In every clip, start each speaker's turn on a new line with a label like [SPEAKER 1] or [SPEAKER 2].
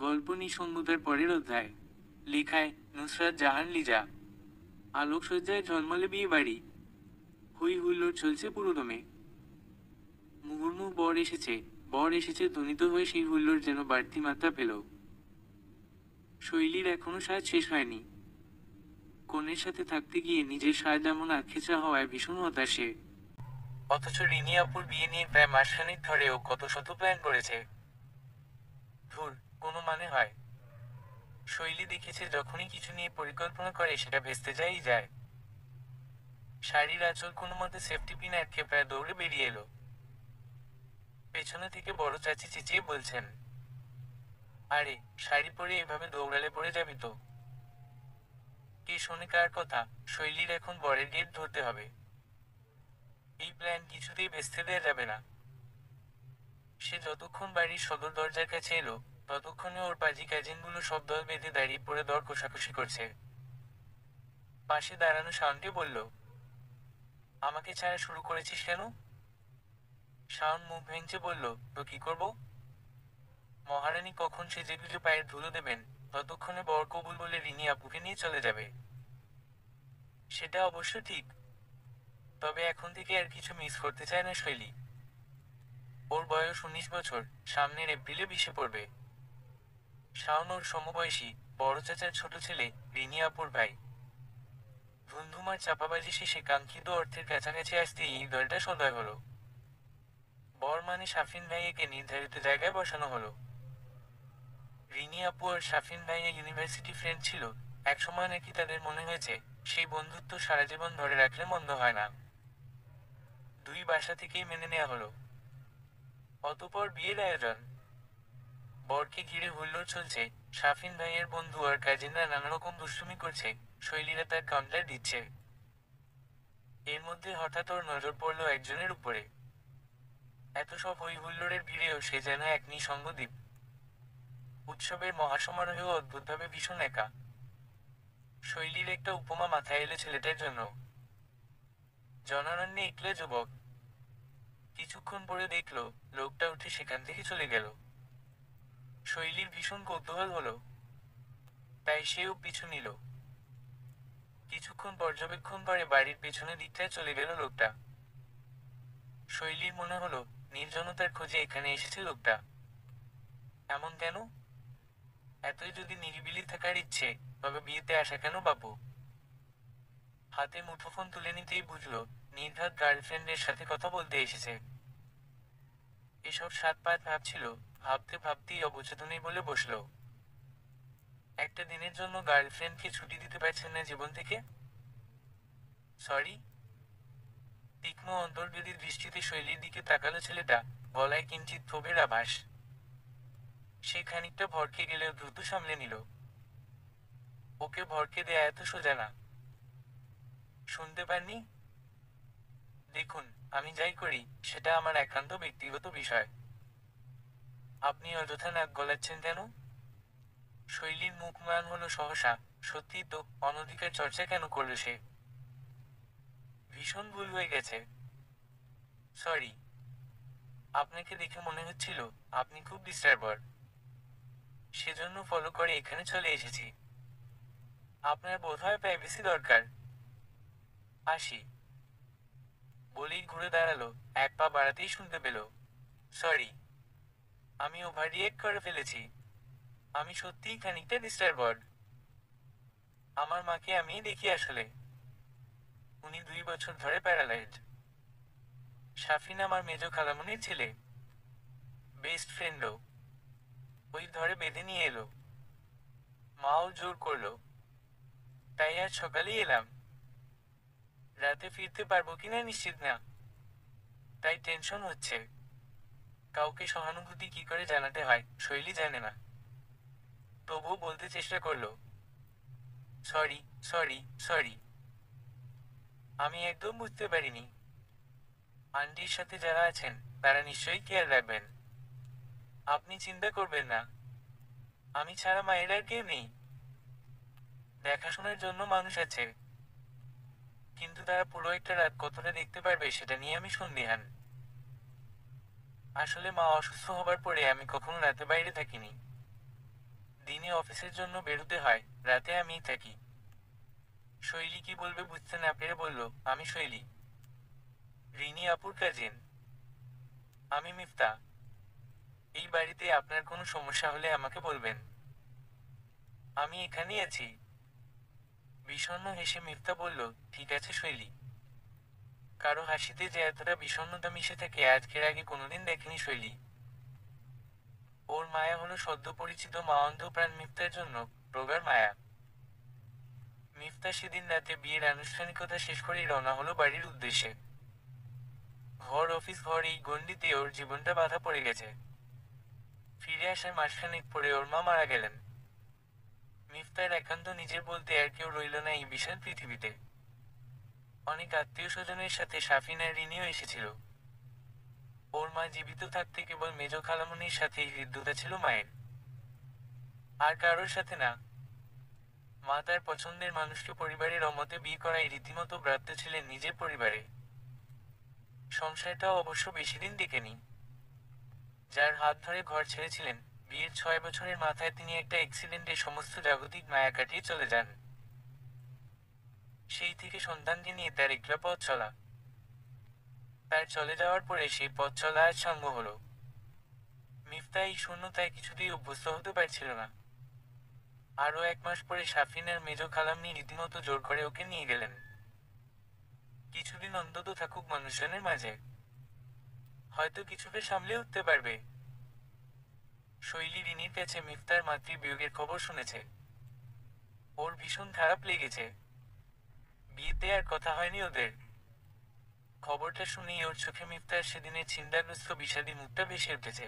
[SPEAKER 1] গল্প নিঃসঙ্গতার পরের অধ্যায়। লেখায় নুসরাত জাহান লিজা। আলোকসজ্জায় ঝলমলে বিয়ে বাড়ি। হই হুল্লোড় চলছে পুরোদমে। মুহুর্মুহ বর এসেছে ধ্বনিত হয়ে সেই হুল্লোড় যেন বাড়তি মাত্রা পেল। শৈলীর এখনো সাজ শেষ হয়নি। কনের সাথে থাকতে গিয়ে নিজের সাজ এমন আক্ষেপা হওয়ায় ভীষণ হতাশে। অথচ রিনি আপুর বিয়ে নিয়ে প্রায় মাসখানেক ধরে ও কত শত প্ল্যান করেছে। ধুর, কোনো মানে হয়? শৈলী দেখেছে যখনই কিছু নিয়ে পরিকল্পনা করে সেটা ভেস্তে যায়। শাড়ির আঁচল কোনো মতে সেফটি পিন আটকে প্রায় দৌড়ে বেরিয়ে এলো। পেছনে থেকে বড় চাচি চেঁচিয়ে বলছেন, আরে, শাড়ি পরে এভাবে দৌড়ালে পড়ে যাবি তো। কে শোনে কার কথা? শৈলীর এখন বরের গেট ধরতে হবে। এই প্ল্যান কিছুতেই ভেস্তে দেয়া যাবে না। সে যতক্ষণ বাড়ির সদর দরজার কাছে এলো, ততক্ষণে ওর পাজি কাজিনগুলো সব দল বেঁধে দাঁড়িয়ে পড়ে দর কষাকষি করছে। পাশে দাঁড়ানো শাওনকে বলল, আমাকে ছাড়া শুরু করেছিস কেন? শাওন মুখ ভেঙচে বলল, তো কি করব? মহারানী কখন সেজেগুজে পায়ের ধুলো দেবেন, ততক্ষণে বর কবুল বলে রিনি আপুকে নিয়ে চলে যাবে। সেটা অবশ্য ঠিক, তবে এখন থেকে আর কিছু মিস করতে চায় না শৈলী। ওর বয়স 19 বছর, সামনের এপ্রিলে 20-এ পড়বে। শাওন ওর সমবয়সী, বড় চাচার ছোট ছেলে, রিনি আপুর ভাই। ধুন্ধুমার চাপাবাজি শেষে কাঙ্ক্ষিত অর্থের কাছাকাছি আসতেই এই দলটা সদয় হলো। বর মানে শাফিন ভাইয়াকে নির্ধারিত জায়গায় বসানো হলো। রিনি আপু আর শাফিন ভাইয়া ইউনিভার্সিটি ফ্রেন্ড ছিল। একসময় নাকি তাদের মনে হয়েছে সেই বন্ধুত্ব সারা জীবন ধরে রাখলে মন্দ হয় না। দুই বাসা থেকেই মেনে নেওয়া হলো। অতঃপর বিয়ের আয়োজন। বরকে ঘিরে হুল্লোড় চলছে। শাফিন ভাইয়ের বন্ধু আর কাজিনরা নানারকম দুষ্টুমি করছে। শৈলীরা তার কাউন্টার দিচ্ছে। এর মধ্যে হঠাৎ ওর নজর পড়ল একজনের উপরে। এত সব হই হুল্লোড়ের ভিড়েও সে যেন এক নিঃসঙ্গ দ্বীপ। উৎসবের মহাসমারোহেও অদ্ভুতভাবে ভীষণ একা। শৈলীর একটা উপমা মাথায় এলো ছেলেটার জন্য। জনারণ্যে একলে যুবক। কিছুক্ষণ পরে দেখল লোকটা উঠে সেখান থেকে চলে গেল। শৈলীর ভীষণ কৌতূহল হলো, তাই সেও পিছু নিল। কিছুক্ষণ পর্যবেক্ষণ করে বাড়ির পেছনের দিকটায় চলে গেল লোকটা। শৈলীর মনে হলো নির্জনতার খোঁজে এখানে এসেছে লোকটা। এমন কেন? এতই যদি নিরিবিলি থাকার ইচ্ছে, তবে বিয়েতে আসা কেন বাপু? হাতে মুঠোফোন তুলে নিতেই বুঝলো নির্ঘাত গার্লফ্রেন্ডের সাথে কথা বলতে এসেছে। এসব সাত পাঁচ ভাবছিল, ভাবতে ভাবতেই অবচেতনই বলে বসলো, একটা দিনের জন্য গার্লফ্রেন্ডকে ছুটি দিতে পারছেন না জীবন থেকে? সরি। তীক্ষ্ণ অন্তর্বেদী দৃষ্টিতে শৈলীর দিকে তাকালো ছেলেটা, গলায় কিঞ্চিৎ ক্ষোভের আভাস। সে খানিকটা ভড়কে গেলেও দ্রুত সামলে নিল। ওকে ভড়কে দেয়া এত সোজা না। শুনতে পাননি? দেখুন, আমি যাই করি সেটা আমার একান্ত ব্যক্তিগত বিষয়। আপনি অযথা নাক গলাচ্ছেন কেন? শৈলীর মুখ ম্লান হলো সহসা। সত্যি তো, অনধিকার চর্চা কেন করলো সে? ভীষণ ভুল হয়ে গেছে। সরি। আপনাকে দেখে মনে হচ্ছিল আপনি খুব ডিস্টার্বার। সেজন্য ফলো করে এখানে চলে এসেছি। আপনার বোধহয় প্রাইভেসি দরকার। আসি। বলেই ঘুরে দাঁড়ালো, এক পা বাড়াতেই শুনতে পেল, সরি, আমি ওভার রিয়েক্ট করে ফেলেছি। আমি সত্যিই খানিকটা ডিস্টার্বড। আমার মাকে আমিই দেখি আসলে। উনি 2 বছর ধরে প্যারালাইজড। শাফিন আমার মেজো খালামণির ছেলে। বেস্ট ফ্রেন্ডও। ওই ধরে বেঁধে নিয়ে এলো। মাও জোর করলো। তাই আজ সকালেই এলাম। রাতে ফিরতে পারবো কিনা নিশ্চিত না, তাই টেনশন হচ্ছে। কাউকে সহানুভূতি কি করে জানাতে হয় শৈলী জানে না। তবুও বলতে চেষ্টা করলো, সরি, সরি, সরি। আমি একদম বুঝতে পারিনি। আন্টির সাথে যারা আছেন তারা নিশ্চয়ই কেয়ার রাখবেন। আপনি চিন্তা করবেন না। আমি ছাড়া মায়ের আর কেউ নেই। দেখাশোনার জন্য মানুষ আছে, কিন্তু তারা পুরো একটা রাত কতটা দেখতে পারবে সেটা নিয়ে আমি সন্দিহান। আসলে মা অসুস্থ হবার পরে আমি কখনো রাতে বাইরে থাকিনি। দিনে অফিসের জন্য বেরোতে হয়, রাতে আমিই থাকি। শৈলী কি বলবে বুঝতে না পেরে বলল, আমি শৈলী, রিনি আপুর কাজিন। আমি মিফতা। এই বাড়িতে আপনার কোনো সমস্যা হলে আমাকে বলবেন, আমি এখানেই আছি। বিষণ্ণ হেসে মিফতা বলল, ঠিক আছে শৈলী। কারো হাসিতে যে এতটা বিষণ্ণতা মিশে থাকে আজকের আগে কোনোদিন দেখেনি শৈলী। ওর মায়া হলো সদ্য পরিচিত মা অন্ধপ্রাণ মিফতার জন্য প্রগাঢ় মায়া। মিফতা সেদিন রাতে বিয়ের আনুষ্ঠানিকতা শেষ করেই রওনা হলো বাড়ির উদ্দেশ্যে। ঘর অফিস ঘর এই গণ্ডিতে ওর জীবনটা বাধা পড়ে গেছে। ফিরে আসার মাসখানেক পরে ওর মা মারা গেলেন। মিফতার একান্ত নিজের বলতে আর কেউ রইল না এই বিশাল পৃথিবীতে। অনেক আত্মীয় স্বজনের সাথে সাফিন আর রিনিও এসেছিল। ওর মা জীবিত থাকতে কেবল মেজ খালামণির সাথেই হৃদ্যতা ছিল মায়ের, আর কারোর সাথে না। মা তার পছন্দের মানুষকে পরিবারের অমতে বিয়ে করায় রীতিমতো ব্রাত্য ছিলেন নিজের পরিবারে। সংসারটাও অবশ্য বেশিদিন টিকেনি। যার হাত ধরে ঘর ছেড়েছিলেন, বিয়ের 6 বছরের মাথায় তিনি একটা অ্যাক্সিডেন্টে সমস্ত জাগতিক মায়া কাটিয়ে চলে যান। সেই থেকে সন্তানকে নিয়ে তার একলা পথ চলা। তার চলে যাওয়ার পরে সেই পথ চলা আজ সাঙ্গ হলো। মিফতা এই শূন্যতায় কিছুতেই অভ্যস্ত হতে পারছিল না। আরও 1 মাস পরে সাফিন আর মেজ খালাম্মি রীতিমতো জোর করে ওকে নিয়ে গেলেন। কিছুদিন অন্তত থাকুক মানুষজনের মাঝে, হয়তো কিছুটা সামলে উঠতে পারবে। শৈলী রিনির কাছে মিফতার মাতৃবিয়োগের খবর শুনেছে। ওর ভীষণ খারাপ লেগেছে। বিয়েতে আর কথা হয়নি ওদের। খবরটা শুনেই ওর চোখে মিফতার সেদিনের চিন্তাগ্রস্ত বিষাদী মুখটা ভেসে উঠেছে।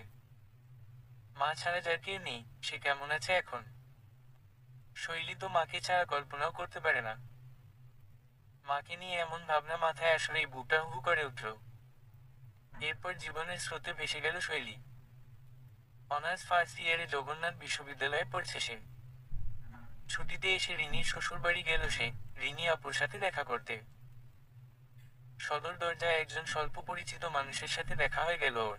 [SPEAKER 1] মা ছাড়া যার কেউ নেই, সে কেমন আছে এখন? শৈলী তো মাকে ছাড়া কল্পনাও করতে পারে না। মাকে নিয়ে এমন ভাবনা মাথায় আসলেই বুকটা হু করে উঠল। এরপর জীবনের স্রোতে ভেসে গেল শৈলী। অনার্স ফার্স্ট ইয়ারে জগন্নাথ বিশ্ববিদ্যালয়ে পড়ছে সে। ছুটিতে এসে রিনির শ্বশুরবাড়ি গেল সে, রিনি আপুর সাথে দেখা করতে। সদর দরজায় একজন স্বল্প পরিচিত মানুষের সাথে দেখা হয়ে গেল ওর।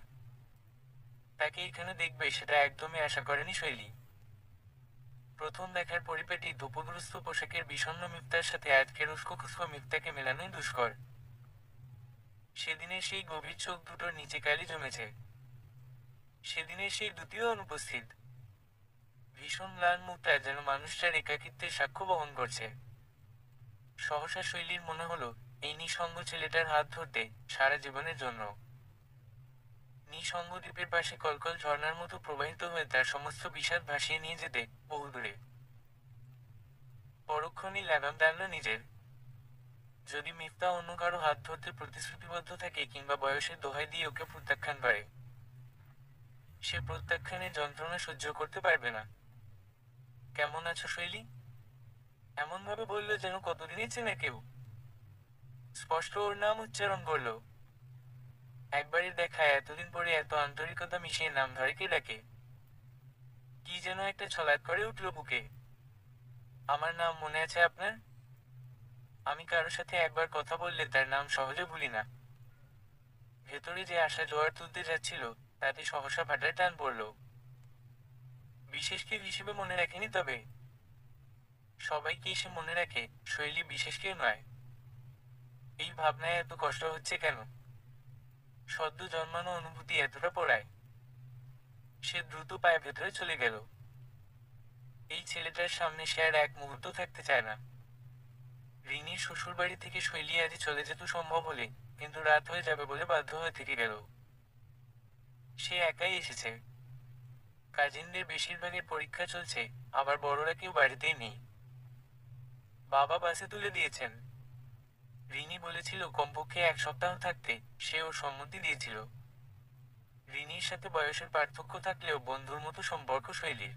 [SPEAKER 1] তাকে এখানে দেখবে সেটা একদমই আশা করেনি শৈলী। প্রথম দেখার পরিপাটি ধূপগ্রস্ত পোশাকের বিষণ্ণ মিফতার সাথে আজকের উস্কোখুস্কো মিফতাকে মেলানোই দুষ্কর। সেদিনের সেই গভীর চোখ দুটোর নিচে কালি জমেছে। সেদিনের সেই দ্বিতীয় অনুপস্থিত ভীষণ ম্লান মুখটা যেন মানুষটার একাকিত্বের সাক্ষ্য বহন করছে। সহসা শৈলীর মনে হলো, এই নিঃসঙ্গ ছেলেটার হাত ধরতে সারা জীবনের জন্য। নিঃসঙ্গ দ্বীপের পাশে কলকল ঝর্ণার মতো প্রবাহিত হয়ে তার সমস্ত বিষাদ ভাসিয়ে নিয়ে যেতে বহুদূরে। পরক্ষণেই লাগাম টানল নিজের। যদি মিফতা অন্য কারো হাত ধরতে প্রতিশ্রুতিবদ্ধ থাকে কিংবা বয়সের দোহাই দিয়ে ওকে প্রত্যাখ্যান করে, সে প্রত্যাখ্যানের যন্ত্রণা সহ্য করতে পারবে না। কেমন আছো শৈলী? এমনভাবে বলল যেন কতদিনই চেনে কেউ। স্পষ্ট ওর নাম উচ্চারণ করল। একবারের দেখায় এতদিন পরে এত আন্তরিকতা মিশিয়ে নাম ধরে কে ডাকে। কি যেন একটা ছলাৎ করে উঠল বুকে। আমার নাম মনে আছে আপনার? আমি কারোর সাথে একবার কথা বললে তার নাম সহজে ভুলি না। ভেতরে যে আশা জোয়ার তুলতে যাচ্ছিল, তাতে সহসা ভাটার টান পড়ল। বিশেষকে হিসেবে মনে রাখেনি তবে। সবাইকে এসে মনে রাখে, শৈলী বিশেষ কেউ নয়। এই ভাবনায় এত কষ্ট হচ্ছে কেন? সদ্য জন্মানো অনুভূতি এতটা পড়ায়। সে দ্রুত পায়ে ভেতরে চলে গেল। এই ছেলেটার সামনে সে আর এক মুহূর্ত থাকতে চায় না। রিনির শ্বশুরবাড়ি থেকে শৈলী আজই চলে যেত সম্ভব হলে, কিন্তু রাত হয়ে যাবে বলে বাধ্য হয়ে থেকে গেল। সে একাই এসেছে। কাজিনদের বেশিরভাগের পরীক্ষা চলছে, আবার বড়রা কেউ বাড়িতেই নেই। বাবা বাসে তুলে দিয়েছেন। রিনি বলেছিল কমপক্ষে 1 সপ্তাহ থাকতে, সে ওর সম্মতি দিয়েছিল। রিনির সাথে বয়সের পার্থক্য থাকলেও বন্ধুর মতো সম্পর্ক শৈলীর।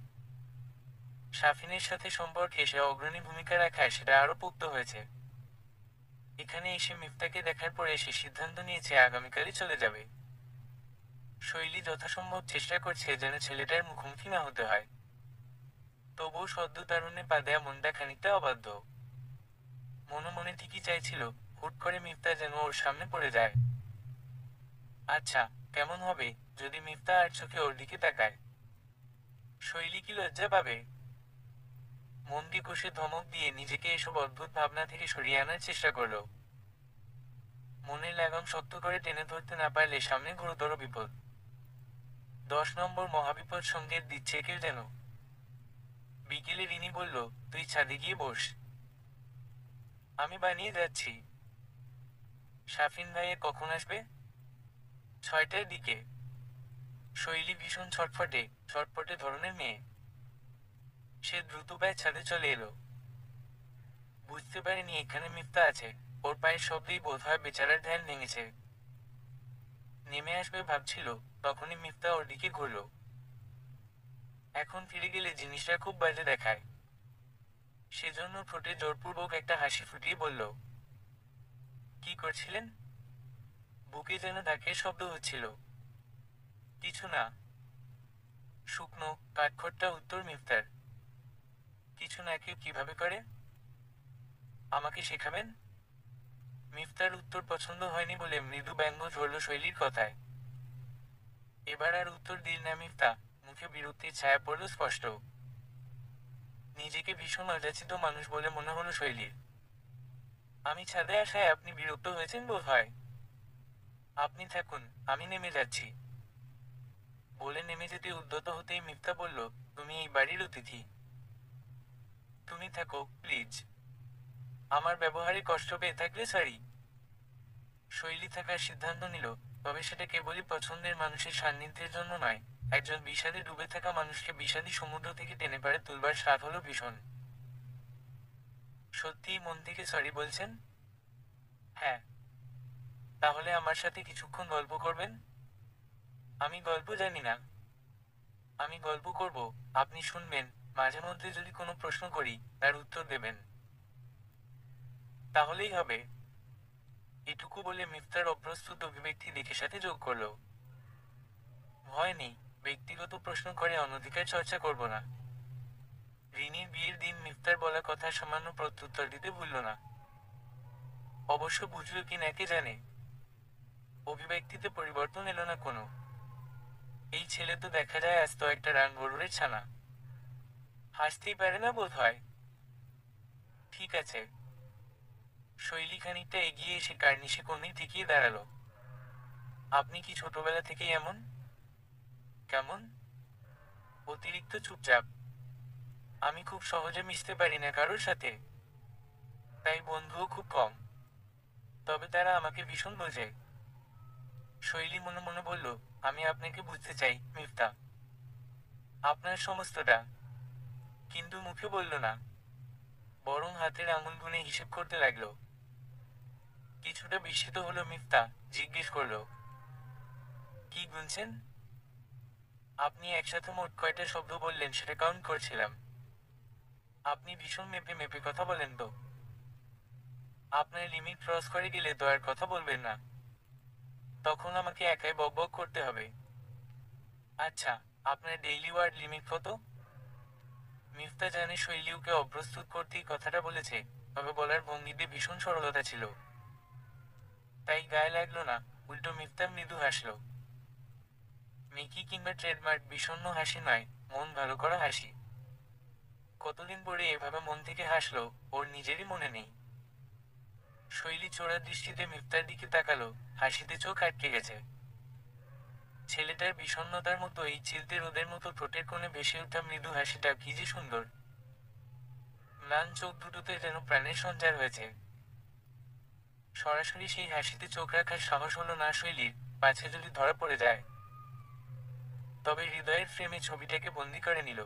[SPEAKER 1] সাফিনের সাথে সম্পর্কে সে অগ্রণী ভূমিকা রাখায় সেটা আরও পোক্ত হয়েছে। এখানে এসে মিফতাকে দেখার পরে সে সিদ্ধান্ত নিয়েছে আগামীকালই চলে যাবে। শৈলী যথাসম্ভব চেষ্টা করছে যেন ছেলেটার মুখোমুখি না হতে হয়। তবুও সদ্য তারুণ্যে পা দেয়া মনটা খানিকটা অবাধ্য। মনে মনে ঠিকই চাইছিল, হুট করে মিফতা যেন ওর সামনে পড়ে যায়। আচ্ছা, কেমন হবে যদি মিফতা আর চোখে ওর দিকে তাকায়? শৈলী কি লজ্জা পাবে? মন্দি কষে ধমক দিয়ে নিজেকে এসব অদ্ভুত ভাবনা থেকে সরিয়ে আনার চেষ্টা করলো। মনের লাগাম শক্ত করে টেনে ধরতে না পারলে সামনে গুরুতর বিপদ। 10 নম্বর মহাবিপদ সংকেত দিচ্ছে কেউ যেন। বিকেলে রিনি বলল, তুই ছাদে গিয়ে বস, আমি বানিয়ে যাচ্ছি। সাফিন ভাইয়া কখন আসবে? 6টার দিকে। শৈলী ভীষণ ছটফটে ধরনের মেয়ে। সে দ্রুত পায়ে ছাদে চলে এলো। বুঝতে পারেনি এখানে মিফতা আছে। ওর পায়ের শব্দেই বোধ হয় বেচারার ধ্যান ভেঙেছে। নেমে আসবে ভাবছিল, তখনই মিফতা ওর দিকে ঘুরল। এখন ফিরে গেলে জিনিসটা খুব বাজে দেখায়। সেজন্য ঠোঁটে জোরপূর্বক একটা হাসি ফুটিয়ে বলল, কি করছিলেন? বুকে যেন ধাকের শব্দ হচ্ছিল। কিছু না। শুকনো কাঠখোট্টা উত্তর মিফতার। কিছু না কেউ কিভাবে করে? আমাকে শেখাবেন? মিফতার উত্তর পছন্দ হয়নি বলে মৃদু ব্যঙ্গ ঝরল শৈলীর কথায়। এবার আর উত্তর দিল না মিফতা। মুখে বিরক্তির ছায়া পড়ল স্পষ্ট। নিজেকে ভীষণ অযাচিত মানুষ বলে মনে হলো শৈলীর। আমি ছাদে আসায় আপনি বিরক্ত হয়েছেন বোধ হয়। আপনি থাকুন, আমি নেমে যাচ্ছি। বলে নেমে যেতে উদ্যত হতেই মিফতা বলল, তুমি এই বাড়ির অতিথি। তুমি থাকো প্লিজ। আমার ব্যবহারে কষ্ট পেয়ে থাকলে সরি। শৈলী থাকার সিদ্ধান্ত নিল, তবে সেটা কেবলই পছন্দের মানুষের সান্নিধ্যের জন্য নয়। একজন বিষাদে ডুবে থাকা মানুষকে বিষাদী সমুদ্র থেকে টেনে পাড়ে তুলবার স্বাদ হলো ভীষণ। সত্যিই মন থেকে সরি বলছেন? হ্যাঁ। তাহলে আমার সাথে কিছুক্ষণ গল্প করবেন? আমি গল্প জানি না। আমি গল্প করব, আপনি শুনবেন, মাঝে মধ্যে যদি কোনো প্রশ্ন করি তার উত্তর দেবেন। তাহলেই হবে। এটুকু বলে মিফতার অপ্রস্তুত অভিব্যক্তি দেখে সাথে যোগ করল, ভয় নেই, ব্যক্তিগত প্রশ্ন করে অনধিকার চর্চা করব না। রিনির বিয়ের দিন মিফতার বলা কথা সামান্য প্রত্যুত্তর দিতে ভুলল না। অবশ্য বুঝল কি না কে জানে। অভিব্যক্তিতে পরিবর্তন এলো না কোনো। এই ছেলে তো দেখা যায় আস্ত একটা রান গরুরের ছানা। হাসতেই পারে না বোধ হয়। ঠিক আছে। শৈলী খানিকটা এগিয়ে এসে কার্নিশে কোণে ঠেকিয়ে দাঁড়ালো। আপনি কি ছোটবেলা থেকেই এমন? কেমন? অতিরিক্ত চুপচাপ। আমি খুব সহজে মিশতে পারি না কারোর সাথে। তাই বন্ধুও খুব কম। তবে তারা আমাকে ভীষণ বোঝে। শৈলী মনে মনে বলল, আমি আপনাকে বুঝতে চাই মিফতা। আপনার সমস্তটা। কিন্তু মুখে বলল না, বরং হাতের আঙুল গুনে হিসেব করতে লাগলো। কিছুটা বিস্মিত হলো মিফতা, জিজ্ঞেস করল, কি গুনছেন? আপনি একসাথে মোট কয়টা শব্দ বললেন সেটা কাউন্ট করছিলাম। আপনি ভীষণ মেপে মেপে কথা বলেন তো। আপনার লিমিট ক্রস করে গেলে দয়ার কথা বলবেন না। তখন আমাকে একাই বকবক করতে হবে। আচ্ছা, আপনার ডেইলি ওয়ার্ড লিমিট কত? মিফতা জানে শৈলী ওকে অপ্রস্তুত করতেই কথাটা বলেছে, তবে বলার ভঙ্গিতে ভীষণ সরলতা ছিল। তাই গায়ে লাগলো না, উল্টো মিফতা মৃদু হাসল। মেকি কিংবা ট্রেডমার্ক বিষণ্ণ হাসি নয়, মন ভালো করা হাসি। কতদিন পরে এভাবে মন থেকে হাসলো, ওর নিজেরই মনে নেই। শৈলী চোরা দৃষ্টিতে মিফতার দিকে তাকালো, হাসিতে চোখ আটকে গেছে। ছেলেটার বিষণ্ণতার মতো এই চিলতে রোদের মতো ঠোঁটের কোণে ভেসে ওঠা মৃদু হাসিটা কি যে সুন্দর। ম্লান চোখ দুটোতে যেন প্রাণের সঞ্চার হয়েছে। সরাসরি সেই হাসিতে চোখ রাখার সাহস হলো না শৈলীর, পাছে যদি ধরা পড়ে যায়। তবে হৃদয়ের ফ্রেমে ছবিটাকে বন্দি করে নিল।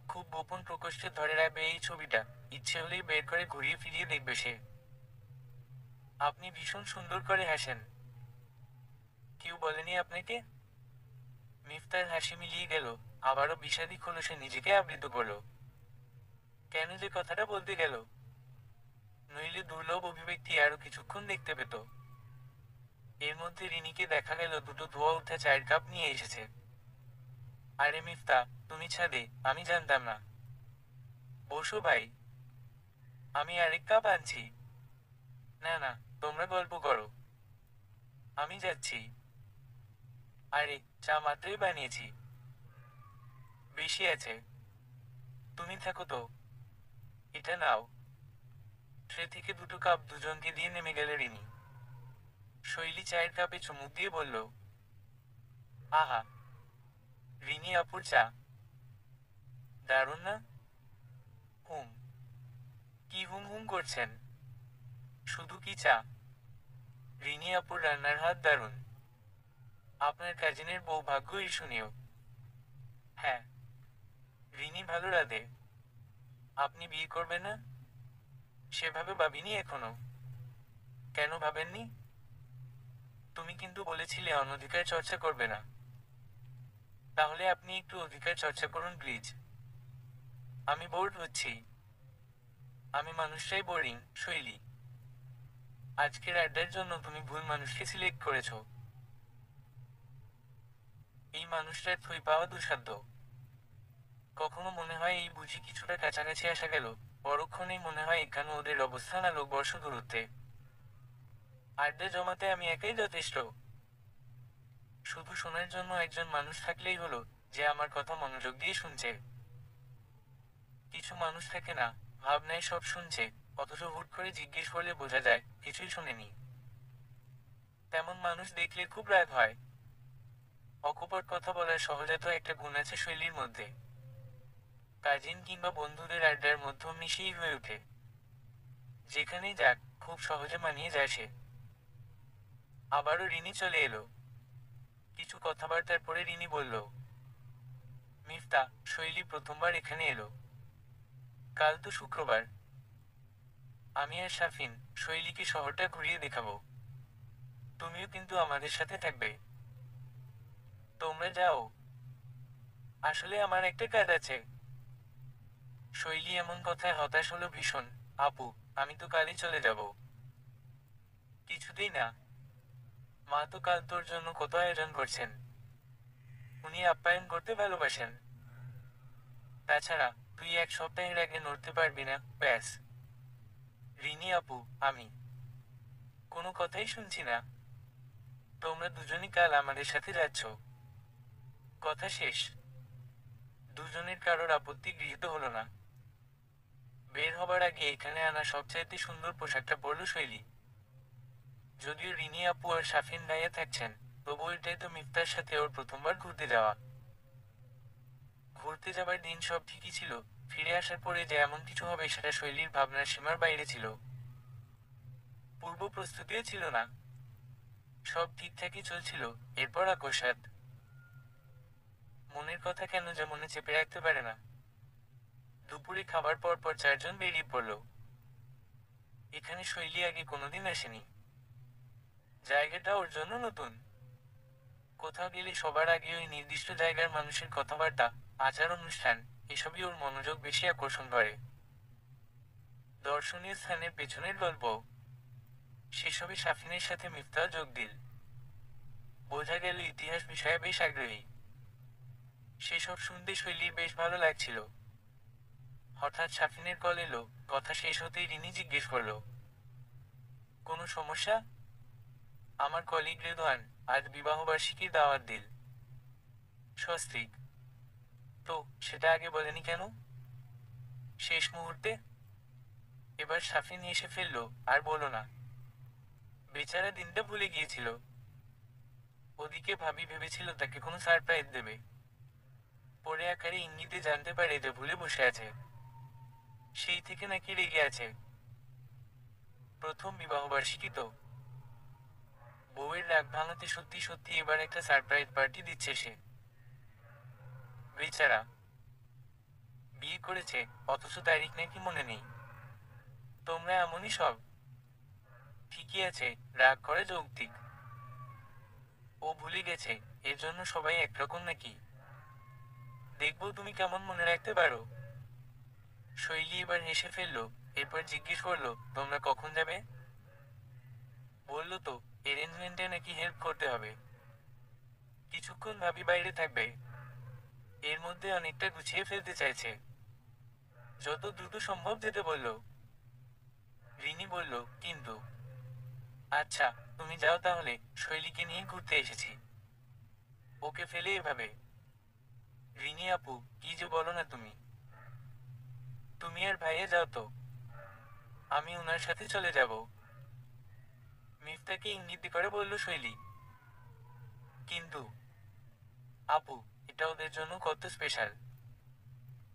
[SPEAKER 1] খুব গোপন প্রকোষ্ঠে ধরে রাখবে এই ছবিটা, ইচ্ছে হলেই বের করে ঘুরিয়ে ফিরিয়ে দেখবে সে। আপনি ভীষণ সুন্দর করে হাসেন। কেউ বলেনি আপনাকে? মিফতার হাসি মিলিয়ে গেল, আবারও বিষাদী খোলসে নিজেকে আবৃত করল। কেন যে কথাটা বলতে গেল? নইলে দুর্লভ অভিব্যক্তি আরো কিছুক্ষণ দেখতে পেত। এর মধ্যে রিনিকে দেখা গেল দুটো ধোয়া ওঠা চায়ের কাপ নিয়ে এসেছে। আরে মিফতা, তুমি ছাদে, আমি জানতাম না। বসো ভাই। আমি আরেক কাপ আনছি। না না, তোমরা গল্প করো। আমি যাচ্ছি। আরে, চা মাত্রই বানিয়েছি। বেশি আছে। তুমি থাকো তো। এটা নাও। ট্রে থেকে দুটো কাপ দুজনকে দিয়ে নেমে গেল রিনি। শৈলী চায়ের কাপে চুমুক দিয়ে বলল, আহা, রিনি আপুর চা দারুণ না? হুম। কি হুম হুম করছেন? শুধু কি চা? রিনি আপুর রান্নার হাত দারুণ। আপনার কাজিনের বউ ভাগ্য ঈর্ষণীয়। হ্যাঁ, রিনি ভালো রাঁধে। আপনি বিয়ে করবেন না? সেভাবে ভাবিনি এখনো। কেন ভাবেননি? তুমি কিন্তু বলেছিলে অনধিকার চর্চা করবে না। তাহলে আপনি একটু অধিকার চর্চা করুন প্লিজ। আমি বোর্ড হচ্ছি। আমি মানুষটাই বোরিং, শৈলী। আজকের আড্ডার জন্য তুমি ভুল মানুষকে সিলেক্ট করেছো। এই মানুষটার থই পাওয়া দুঃসাধ্য। কখনো মনে হয় এই বুঝি কিছুটা কাছাকাছি আসা গেল, পরক্ষণেই মনে হয় এখানে ওদের অবস্থান আলোকবর্ষ দূরত্বে। আড্ডা জমাতে আমি একাই যথেষ্ট। শুধু শোনার জন্য একজন মানুষ থাকলেই হলো, যে আমার কথা মনোযোগ দিয়ে শুনছে। কিছু মানুষ থাকে না, ভাবনায় সব শুনছে, অথচ হুট করে জিজ্ঞেস করলে বোঝা যায় কিছুই শোনেনি। তেমন মানুষ দেখলে খুব রাগ হয়। অকপট কথা বলার সহজাত একটা গুণ আছে শৈলীর মধ্যে। কাজিন কিংবা বন্ধুদের আড্ডার মধ্যে মিশেই হয়ে ওঠে। যেখানেই যাক, খুব সহজে মানিয়ে যায় সে। আবারও রিনি চলে এলো। কিছু কথাবার্তার পরে রিনি বলল, মিফতা, শৈলী প্রথমবার এখানে এলো। কাল তো শুক্রবার। আমি আর শাফিন শৈলীকে শহরটা ঘুরিয়ে দেখাবো। তুমিও কিন্তু আমাদের সাথে থাকবে। তোমরা যাও। আসলে আমার একটা কাজ আছে। শৈলী এমন কথায় হতাশ হলো ভীষণ। আপু, আমি তো কালই চলে যাব। কিছুতেই না। মা তো কাল তোর জন্য কত আয়োজন করছেন। উনি আপ্যায়ন করতে ভালোবাসেন। তাছাড়া তুই এক সপ্তাহের আগে নড়তে পারবি না, ব্যাস। রিনি আপু, আমি কোনো কথাই শুনছি না। তোমরা দুজনই কাল আমাদের সাথে যাচ্ছ। কথা শেষ। দুজনের কারোর আপত্তি গৃহীত হলো না। বের হবার আগে এখানে আনা সবচাইতে সুন্দর পোশাকটা পরল শৈলী। যদিও রিনি আপু আর শাফিন ভাইয়া থাকছেন, তবু এটাই তো মিফতার সাথে ওর প্রথমবার ঘুরতে যাওয়া। ঘুরতে যাবার দিন সব ঠিকই ছিল, ফিরে আসার পরে যে এমন কিছু হবে সেটা শৈলীর ভাবনার সীমার বাইরে ছিল। পূর্ব প্রস্তুতিও ছিল না। সব ঠিকঠাকই চলছিল, এরপর আকস্মাৎ। মনের কথা কেন যে মনে চেপে রাখতে পারে না। দুপুরে খাবার পর পর চারজন বেরিয়ে পড়ল। এখানে শৈলী আগে কোনোদিন আসেনি। জায়গাটা ওর জন্য নতুন। কোথাও গেলে সবার আগে ওই নির্দিষ্ট জায়গার মানুষের কথাবার্তা, আচার অনুষ্ঠান, এসবই ওর মনোযোগ বেশি আকর্ষণ করে। দর্শনীয় স্থানের পেছনের গল্প, সেসবে শাফিনের সাথে মিফতাহ যোগ দিল। বোঝা গেল ইতিহাস বিষয়ে বেশ আগ্রহী। সেসব শুনতে শৈলীর বেশ ভালো লাগছিল। হঠাৎ শাফিনের কল এলো। কথা শেষ হতেই রিনি জিজ্ঞেস করলো, কোনো সমস্যা? আমার কলিগ রেদওয়ান আজ বিবাহবার্ষিকীর দাওয়াত দিল। স্বস্তিক। তো সেটা আগে বলেনি কেন? শেষ মুহূর্তে। এবার শাফিন এসে ফেললো। আর বলো না। বেচারা দিনটা ভুলে গিয়েছিল। ওদিকে ভাবি ভেবেছিল তাকে কোনো সারপ্রাইজ দেবে। পরে আকারে ইঙ্গিতে জানতে পারে যে ভুলে বসে আছে। সেই থেকে নাকি রেগে আছে। প্রথম বিবাহবার্ষিকী তো। বউয়ের রাগ ভাঙাতে সত্যি সত্যি এবার একটা সারপ্রাইজ পার্টি দিচ্ছে সে। বেচারা। বিয়ে করেছে, অথচ তারিখ নাকি মনে নেই। তোমরা এমনই সব। ঠিকই আছে, রাগ করে যৌক্তিক। ও ভুলে গেছে, এর জন্য সবাই একরকম নাকি? দেখবো তুমি কেমন মনে রাখতে পারো। শৈলী এবার হেসে ফেললো। এরপর জিজ্ঞেস করলো, তোমরা কখন যাবে? বললো তো, অ্যারেঞ্জমেন্টে নাকি হেল্প করতে হবে। কিছুক্ষণ ভাবি বাইরে থাকবে। এর মধ্যে অনেকটা গুছিয়ে ফেলতে চাইছে। যত দ্রুত সম্ভব যেতে বলল। রিনি বলল, কিন্তু। আচ্ছা, তুমি যাও তাহলে, শৈলীকে নিয়ে ঘুরতে এসেছি। ওকে ফেলে এভাবে। রিনি আপু, কি যে বলো না তুমি। তুমি আর ভাইয়া যাও তো, আমি ওনার সাথে চলে যাব। মিফতাকে ইঙ্গিত করে বলল শৈলী। কিন্তু আপু, এটা ওদের জন্য কত স্পেশাল।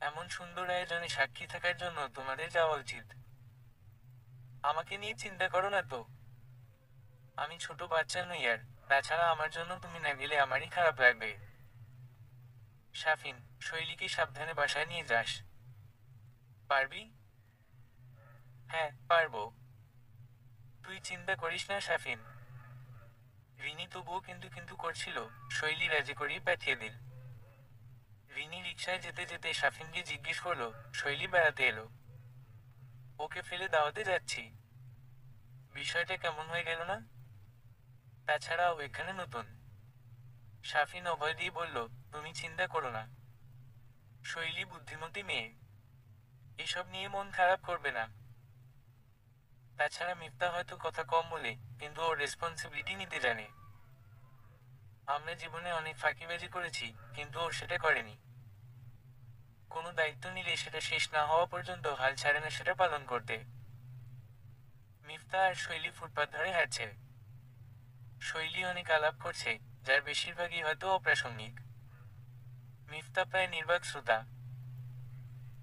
[SPEAKER 1] এমন সুন্দর আয়োজনে সাক্ষী থাকার জন্য তোমাদের যাওয়া উচিত। আমাকে নিয়ে চিন্তা করো না তো। আমি ছোট বাচ্চা নই আর, তাছাড়া আমার জন্য তুমি না গেলে আমারই খারাপ লাগবে। শাফিন, শৈলীকে সাবধানে বাসায় নিয়ে যাস। পারবি? হ্যাঁ, পারবো। তুই চিন্তা করিস না শাফিন। রিনি তবুও কিন্তু কিন্তু করছিল। শৈলী রাজি করিয়ে পাঠিয়ে দিল। রিনি রিকশায় যেতে যেতে শাফিনকে জিজ্ঞেস করলো, শৈলী বেড়াতে এলো, ওকে ফেলে দাওয়াতে যাচ্ছি। বিষয়টা কেমন হয়ে গেল না? তাছাড়া ও এখানে নতুন। শাফিন অভয় দিয়ে বলল, তুমি চিন্তা করো না। শৈলী বুদ্ধিমতী মেয়ে, এসব নিয়ে মন খারাপ করবে না। তাছাড়া মিফতা হয়তো কথা কম বলে, কিন্তু ওর রেসপন্সিবিলিটি নিতে জানে। আমরা জীবনে অনেক ফাঁকিবাজি করেছি, কিন্তু ও সেটা করেনি। কোনো দায়িত্ব নিলে সেটা শেষ না হওয়া পর্যন্ত হাল ছাড়ে না সেটা পালন করতে। মিফতা আর শৈলী ফুটপাত ধরে হাঁটছে। শৈলী অনেক আলাপ করছে, যার বেশিরভাগই হয়তো অপ্রাসঙ্গিক। মিফতা প্রায় নির্বাক শ্রোতা।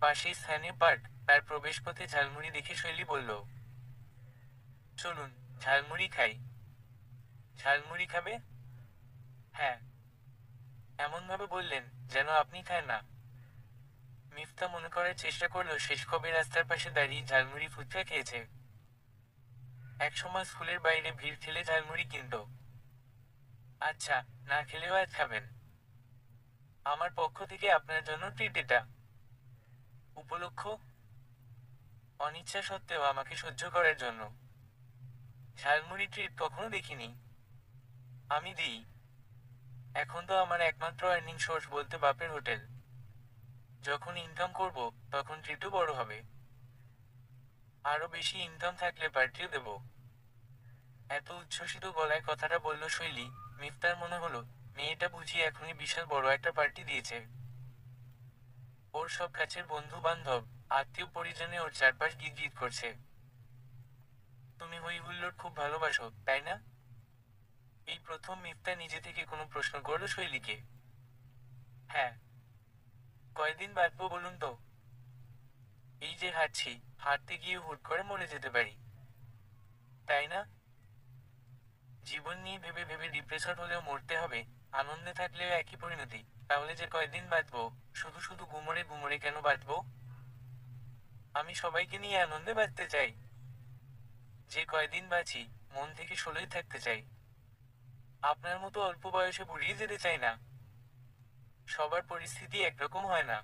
[SPEAKER 1] পাশেই স্থানীয় পার্ক, তার প্রবেশপথে ঝালমুড়ি দেখে শৈলী বলল, চলুন, ঝালমুড়ি খাই। ঝালমুড়ি খাবে? হ্যাঁ। এমনভাবে বললেন যেন আপনি খান না। মিফতা মনে করার চেষ্টা করলো শেষ কবে রাস্তার পাশে দাঁড়িয়ে ঝালমুড়ি ফুচকা খেয়েছে। একসময় স্কুলের বাইরে ভিড় ঠেলে ঝালমুড়ি কিনত। আচ্ছা, না খেলেও আজ খাবেন। আমার পক্ষ থেকে আপনার জন্য ট্রিট এটা। উপলক্ষ? অনিচ্ছা সত্ত্বেও আমাকে সহ্য করার জন্য। ঝালমুড়ি ট্রিট কখনো দেখিনি। আমি দিই। এখন তো আমার একমাত্র আর্নিং সোর্স বলতে বাপের হোটেল। যখন ইনকাম করব, তখন ট্রিটও বড় হবে। আরো বেশি ইনকাম থাকলে পার্টিও দেব। এত উচ্ছ্বসিত গলায় কথাটা বলল শৈলী, মিফতার মনে হলো মেয়েটা বুঝি এখনই বিশাল বড় একটা পার্টি দিয়েছে। ওর সব কাছের বন্ধু বান্ধব, আত্মীয় পরিজনে ওর চারপাশ গিজগিজ করছে। তুমি হই হুল্লোড় খুব ভালোবাসো, তাই না? এই প্রথম মিফতা নিজে থেকে কোনো প্রশ্ন করলো শৈলীকে। হ্যাঁ। কয়দিন বাঁচবো বলুন তো? এই যে হাঁটছি, হাঁটতে গিয়ে হুট করে মরে যেতে পারি। তাই না? জীবন নিয়ে ভেবে ভেবে ডিপ্রেসড হলেও মরতে হবে, আনন্দে থাকলেও একই পরিণতি। তাহলে যে কয়দিন বাঁচবো, শুধু শুধু গুমরে গুমরে কেন বাঁচবো? আমি সবাইকে নিয়ে আনন্দে বাঁচতে চাই। যে কয়দিন বাঁচি, মন থেকে সলই থাকতে চাই। আপনার মতো অল্প বয়সে বুড়িয়ে যেতে চাই না। সবার পরিস্থিতি একরকম হয় না।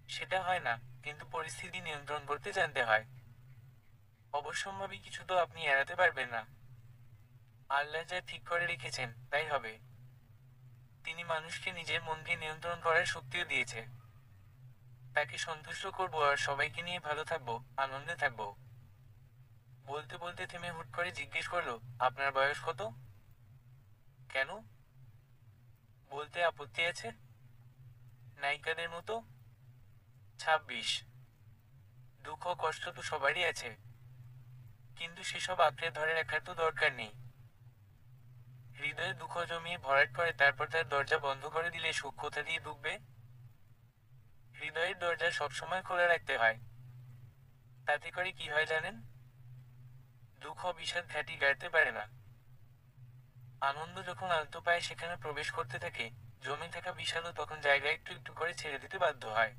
[SPEAKER 1] সেটা হয় না, কিন্তু পরিস্থিতি নিয়ন্ত্রণ করতে জানতে হয়। অবশ্যম্ভাবী কিছু তো আপনি এড়াতে পারবেন না। আল্লাহ যা ঠিক করে রেখেছেন, তাই হবে। তিনি মানুষকে নিজের মনকে নিয়ন্ত্রণ করার শক্তিও দিয়েছে। তাকে সন্তুষ্ট করব আর সবাইকে নিয়ে ভালো থাকবো, আনন্দে থাকবো। বলতে বলতে থেমে হুট করে জিজ্ঞেস করলো, আপনার বয়স কত? কেন? বলতে আপত্তি আছে? নায়িকাদের মতো? 26। দুঃখ কষ্ট তো সবারই আছে, কিন্তু সেসব আঁকড়ে ধরে রাখার তো দরকার নেই। হৃদয়ে দুঃখ জমিয়ে ভরাট করে তারপর তার দরজা বন্ধ করে দিলে সুখ কোথা দিয়ে ঢুকবে? হৃদয়ের দরজা সবসময় খোলা রাখতে হয়। তাতে করে কি হয় জানেন? দুঃখ বিষাদ ঘাঁটি গাড়তে পারে না। আনন্দ যখন আলতো পায় সেখানে প্রবেশ করতে থাকে, জমে থাকা বিষাদও তখন জায়গা একটু একটু করে ছেড়ে দিতে বাধ্য হয়।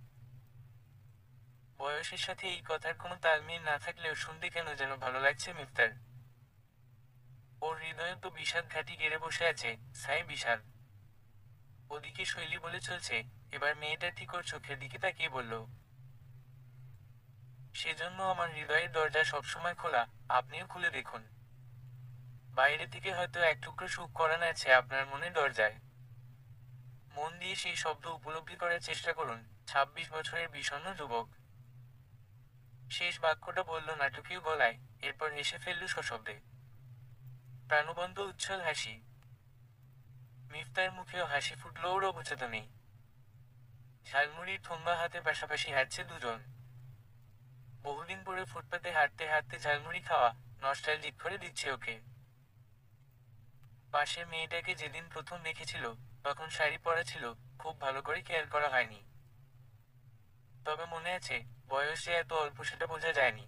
[SPEAKER 1] বয়সের সাথে এই কথার কোনো তালমিল না থাকলেও শুনতে কেন যেন ভালো লাগছে মিফতার। ওর হৃদয়ে তো বিষাদ ঘাঁটি গেড়ে বসে আছে, ছাই বিষাদ। ওদিকে শৈলী বলে চলছে, এবার মেয়েটা ঠিক ওর চোখের দিকে তাকিয়ে বলল, সেজন্য আমার হৃদয়ের দরজা সবসময় খোলা, আপনিও খুলে দেখুন। বাইরে থেকে হয়তো এক টুকরো সুখ করানো আছে আপনার মনের দরজায়। মন দিয়ে সেই শব্দ উপলব্ধি করার চেষ্টা করুন। 26 বছরের বিষণ্ণ যুবক শেষ বাক্যটা বলল নাটকীয় গলায়, এরপর হেসে ফেলল সশব্দে। প্রাণবন্ত উচ্ছল হাসি। মিফতার মুখেও হাসি ফুটল ওর অবচেতনেই। ঝালমুড়ির ঠোঙ্গা হাতে পাশাপাশি হাঁটছে দুজন। বহুদিন পরে ফুটপাতে হাঁটতে হাঁটতে ঝালমুড়ি খাওয়া নস্টালজিক করে দিচ্ছে ওকে। পাশের মেয়েটাকে যেদিন প্রথম দেখেছিল তখন শাড়ি পরা ছিল, খুব ভালো করে খেয়াল করা হয়নি। তবে মনে আছে, বয়সে এত অল্প সেটা বোঝা যায়নি।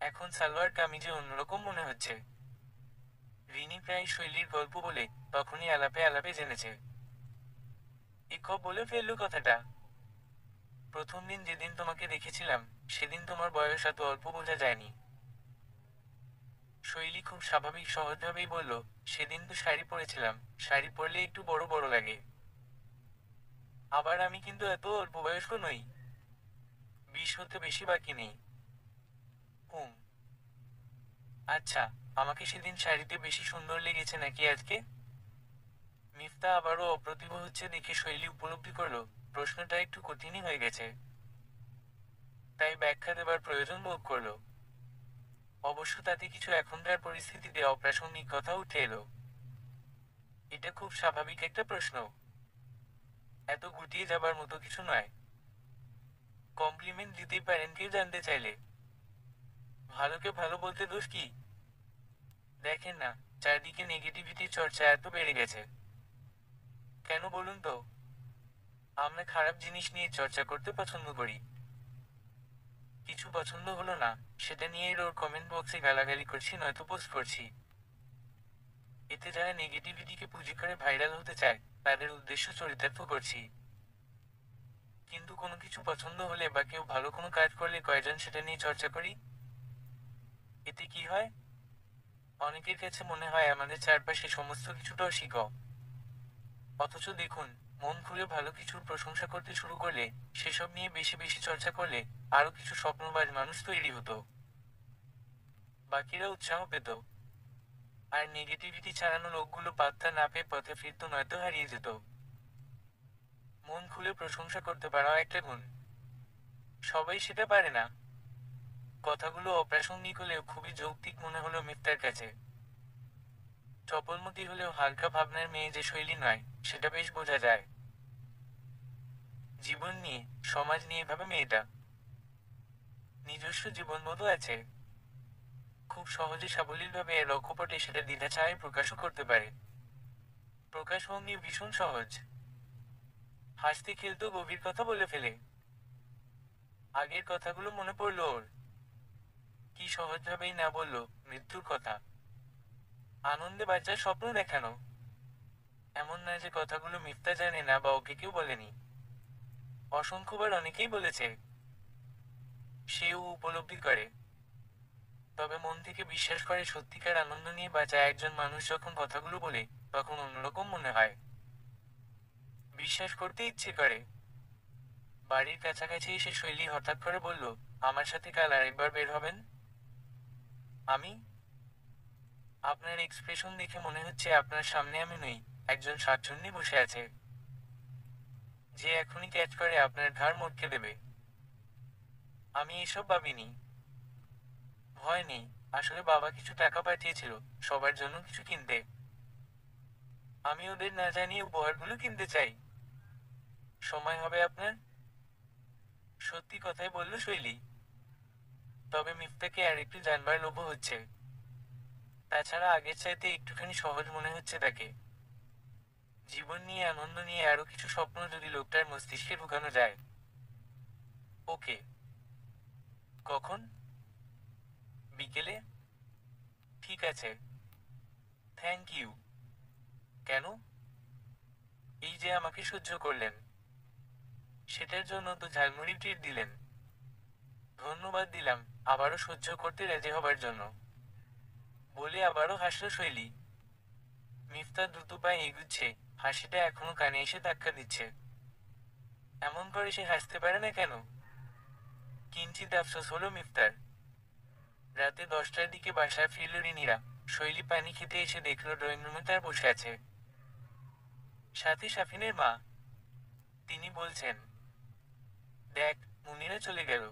[SPEAKER 1] এখন সালোয়ার কামিজে অন্যরকম মনে হচ্ছে। রিনি প্রায় শৈলীর গল্প বলে তখনই আলাপে আলাপে জেনেছে। ইকো বলে ফেললো কথাটা। প্রথম দিন যেদিন তোমাকে দেখেছিলাম সেদিন তোমার বয়স এত অল্প বোঝা যায়নি। শৈলী খুব স্বাভাবিক সহজভাবেই বলল, সেদিন তো শাড়ি পরেছিলাম, শাড়ি পরলে একটু বড় বড় লাগে। আবার আমি কিন্তু এত অল্প বয়স্ক নই, 20 হতে বেশি বাকি নেই। হুম। আচ্ছা, আমাকে সেদিন শাড়িতে বেশি সুন্দর লেগেছে নাকি আজকে? মিফতা আবারও অপ্রতিভ হচ্ছে দেখে শৈলী উপলব্ধি করল প্রশ্নটা একটু কঠিনই হয়ে গেছে। তাই ব্যাখ্যা দেবার প্রয়োজন বোধ করল। অবশ্য তাতে কিছু এখনকার পরিস্থিতিতে অপ্রাসঙ্গিক কথা উঠে এলো। এটা খুব স্বাভাবিক একটা প্রশ্ন, এত গুটিয়ে যাবার মতো কিছু নয়। কমপ্লিমেন্ট দিতেই পারেন কেউ জানতে চাইলে। ভালোকে ভালো বলতে দোষ কি? দেখেন না, চারদিকে নেগেটিভিটির চর্চা এত বেড়ে গেছে। কেন বলুন তো? আমরা খারাপ জিনিস নিয়ে চর্চা করতে পছন্দ করি। কিছু পছন্দ হলো না, সেটা নিয়েই ওর কমেন্ট বক্সে গালাগালি করছি নয়তো পোস্ট করছি। এতে যারা নেগেটিভিটিকে পুঁজি করে ভাইরাল হতে চায় তাদের উদ্দেশ্য চরিতার্থ করছি। কিন্তু কোনো কিছু পছন্দ হলে বা কেউ ভালো কোনো কাজ করলে কয়জন সেটা নিয়ে চর্চা করি? এতে কি হয়? অনেকের কাছে মনে হয় আমাদের চারপাশে সমস্ত কিছুটা অশিক। অথচ দেখুন, মন খুলে ভালো কিছুর প্রশংসা করতে শুরু করলে, সেসব নিয়ে বেশি বেশি চর্চা করলে, আরো কিছু স্বপ্নবাজ মানুষ তৈরি হতো। বাকিরা উৎসাহ পেত। আর নেগেটিভিটি ছাড়ানো লোকগুলো পাত্তা না পেয়ে পথে ফিরত নয়তো হারিয়ে যেত। মন খুলে প্রশংসা করতে পারাও একটা গুণ। সবাই সেটা পারে না। কথাগুলো অপ্রাসঙ্গিক হলেও খুবই যৌক্তিক মনে হলো মিফতার কাছে। চপলমতি হলেও হালকা ভাবনার মেয়ে যে শৈলী নয়, সেটা বেশ বোঝা যায়। জীবন নিয়ে, সমাজ নিয়ে ভাবে মেয়েটা। নিজস্ব জীবনবোধও আছে। খুব সহজে সাবলীলভাবে এর অকপটে সেটা দ্বিধা ছাড়াই প্রকাশও করতে পারে। প্রকাশভঙ্গি ভীষণ সহজ। হাসতে খেলতেও গভীর কথা বলে ফেলে। আগের কথাগুলো মনে পড়লো ওর। কি সহজভাবেই না বলল মৃত্যুর কথা। আনন্দে বাচ্চার স্বপ্ন দেখানো। এমন না যে কথাগুলো মিফতা জানে না বা ওকে কেউ বলেনি। অসংখ্যবার অনেকেই বলেছে। সেও উপলব্ধি করে। তবে মন থেকে বিশ্বাস করে সত্যিকার আনন্দ নিয়ে বাঁচা একজন মানুষ যখন কথাগুলো বলে, তখন অন্যরকম মনে হয়। বিশ্বাস করতে ইচ্ছে করে। বাড়ির কাছাকাছি এসে শৈলী হঠাৎ করে বলল, আমার সাথে কাল আরেকবার বের হবেন? আমি? আপনার এক্সপ্রেশন দেখে মনে হচ্ছে আপনার সামনে আমি নই, একজন শাকচুন্নি বসে আছে, যে এখনই ক্যাচ করে আপনার ঘাড় মটকে দেবে। আমি এসব ভাবিনি। ভয় নেই। আসলে বাবা কিছু টাকা পাঠিয়েছিল, সবার জন্য কিছু কিনতে। আমি ওদের না জানিয়ে উপহারগুলো কিনতে চাই। সময় হবে আপনার? সত্যি কথাই বলল শৈলী। তবে মিফতাকে আর একটু জানবার লোভও হচ্ছে। তাছাড়া আগের চাইতে একটুখানি সহজ মনে হচ্ছে তাকে। জীবন নিয়ে, আনন্দ নিয়ে আরো কিছু স্বপ্ন যদি লোকটার মস্তিষ্কে ঢুকানো যায়। ওকে। কখন? বিকেলে? ঠিক আছে। Thank you. কেন? এই যে আমাকে সহ্য করলেন, সেটার জন্য তো ঝালমুড়ি ট্রিট দিলেন। ধন্যবাদ দিলাম, আবারও সহ্য করতে রাজি হবার জন্য। বলে আবারও হাসল শৈলী। মিফতা দ্রুত পায়ে এগুচ্ছে, হাসিটা এখনো কানে এসে ধাক্কা দিচ্ছে। এমন করে সে হাসতে পারে না কেন? কিঞ্চিত আফসোস হলো মিফতার। রাতে 10টার দিকে বাসায় ফিরল রিনিরা। শৈলী পানি খেতে এসে দেখল ড্রয়িং রুমে তার বসে আছে, সাথে সাফিনের মা। তিনি বলছেন, দেখ, মুনিরা চলে গেল।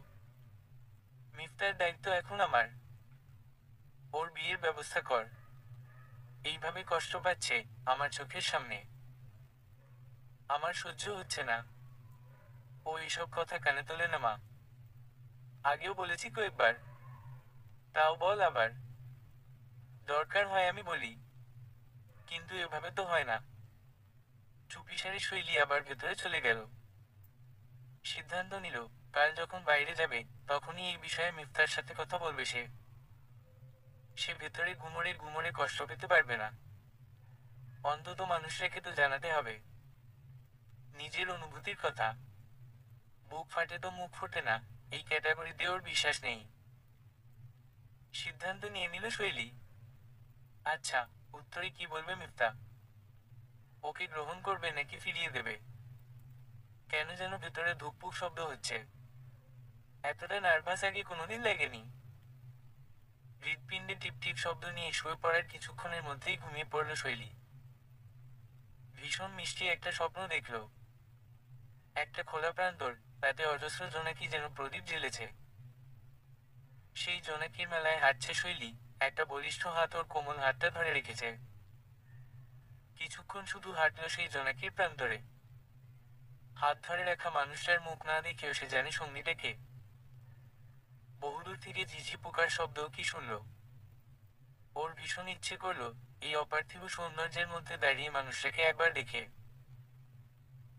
[SPEAKER 1] মিফতার দায়িত্ব এখন আমার। ওর বিয়ের ব্যবস্থা কর। এইভাবে কষ্ট পাচ্ছে আমার চোখের সামনে। আমার সহ্য হচ্ছে না। ও এসব কথা কানে তোলে না মা। আগেও বলেছি কয়েকবার। তাও বল আবার। দরকার হয় আমি বলি, কিন্তু এভাবে তো হয় না। চুপিসারে শৈলী আবার ভেতরে চলে গেল। সিদ্ধান্ত নিল, কাল যখন বাইরে যাবে তখনই এই বিষয়ে মিফতার সাথে কথা বলবে সে। সে ভেতরে গুমরে গুমরে কষ্ট পেতে পারবে না। অন্তত মানুষটাকে তো জানাতে হবে নিজের অনুভূতির কথা। বুক ফাটে তো মুখ ফোটে না, এই ক্যাটাগরিতে ওর বিশ্বাস নেই। সিদ্ধান্ত নিয়ে নিল শৈলী। আচ্ছা, উত্তরে কি বলবে মিফতা? ওকে গ্রহণ করবে নাকি ফিরিয়ে দেবে? কেন যেন ভেতরে ধুকপুক শব্দ হচ্ছে। এতটা নার্ভাস আগে কোনোদিন লাগেনি। হৃৎপিণ্ডে টিপ টিপ শব্দ নিয়ে শুয়ে পড়ার কিছুক্ষণের মধ্যেই ঘুমিয়ে পড়ল শৈলী। ভীষণ মিষ্টি একটা স্বপ্ন দেখল। একটা খোলা প্রান্তর, তাতে অজস্র জোনাকি যেন প্রদীপ জ্বেলেছে। সেই জোনাকির মেলায় হাঁটছে শৈলী, একটা বলিষ্ঠ হাত ওর কোমল হাতটা ধরে রেখেছে। কিছুক্ষণ শুধু হাঁটল সেই জোনাকির প্রান্তরে। হাত ধরে রাখা মানুষটার মুখ না দেখেও সে জানে সঙ্গীটা কে। বহুদূর থেকে ঝিঝি পোকার শব্দও কি শুনল। ওর ভীষণ ইচ্ছে করল এই অপার্থিব সৌন্দর্যের মধ্যে দাঁড়িয়ে মানুষটাকে একবার দেখে।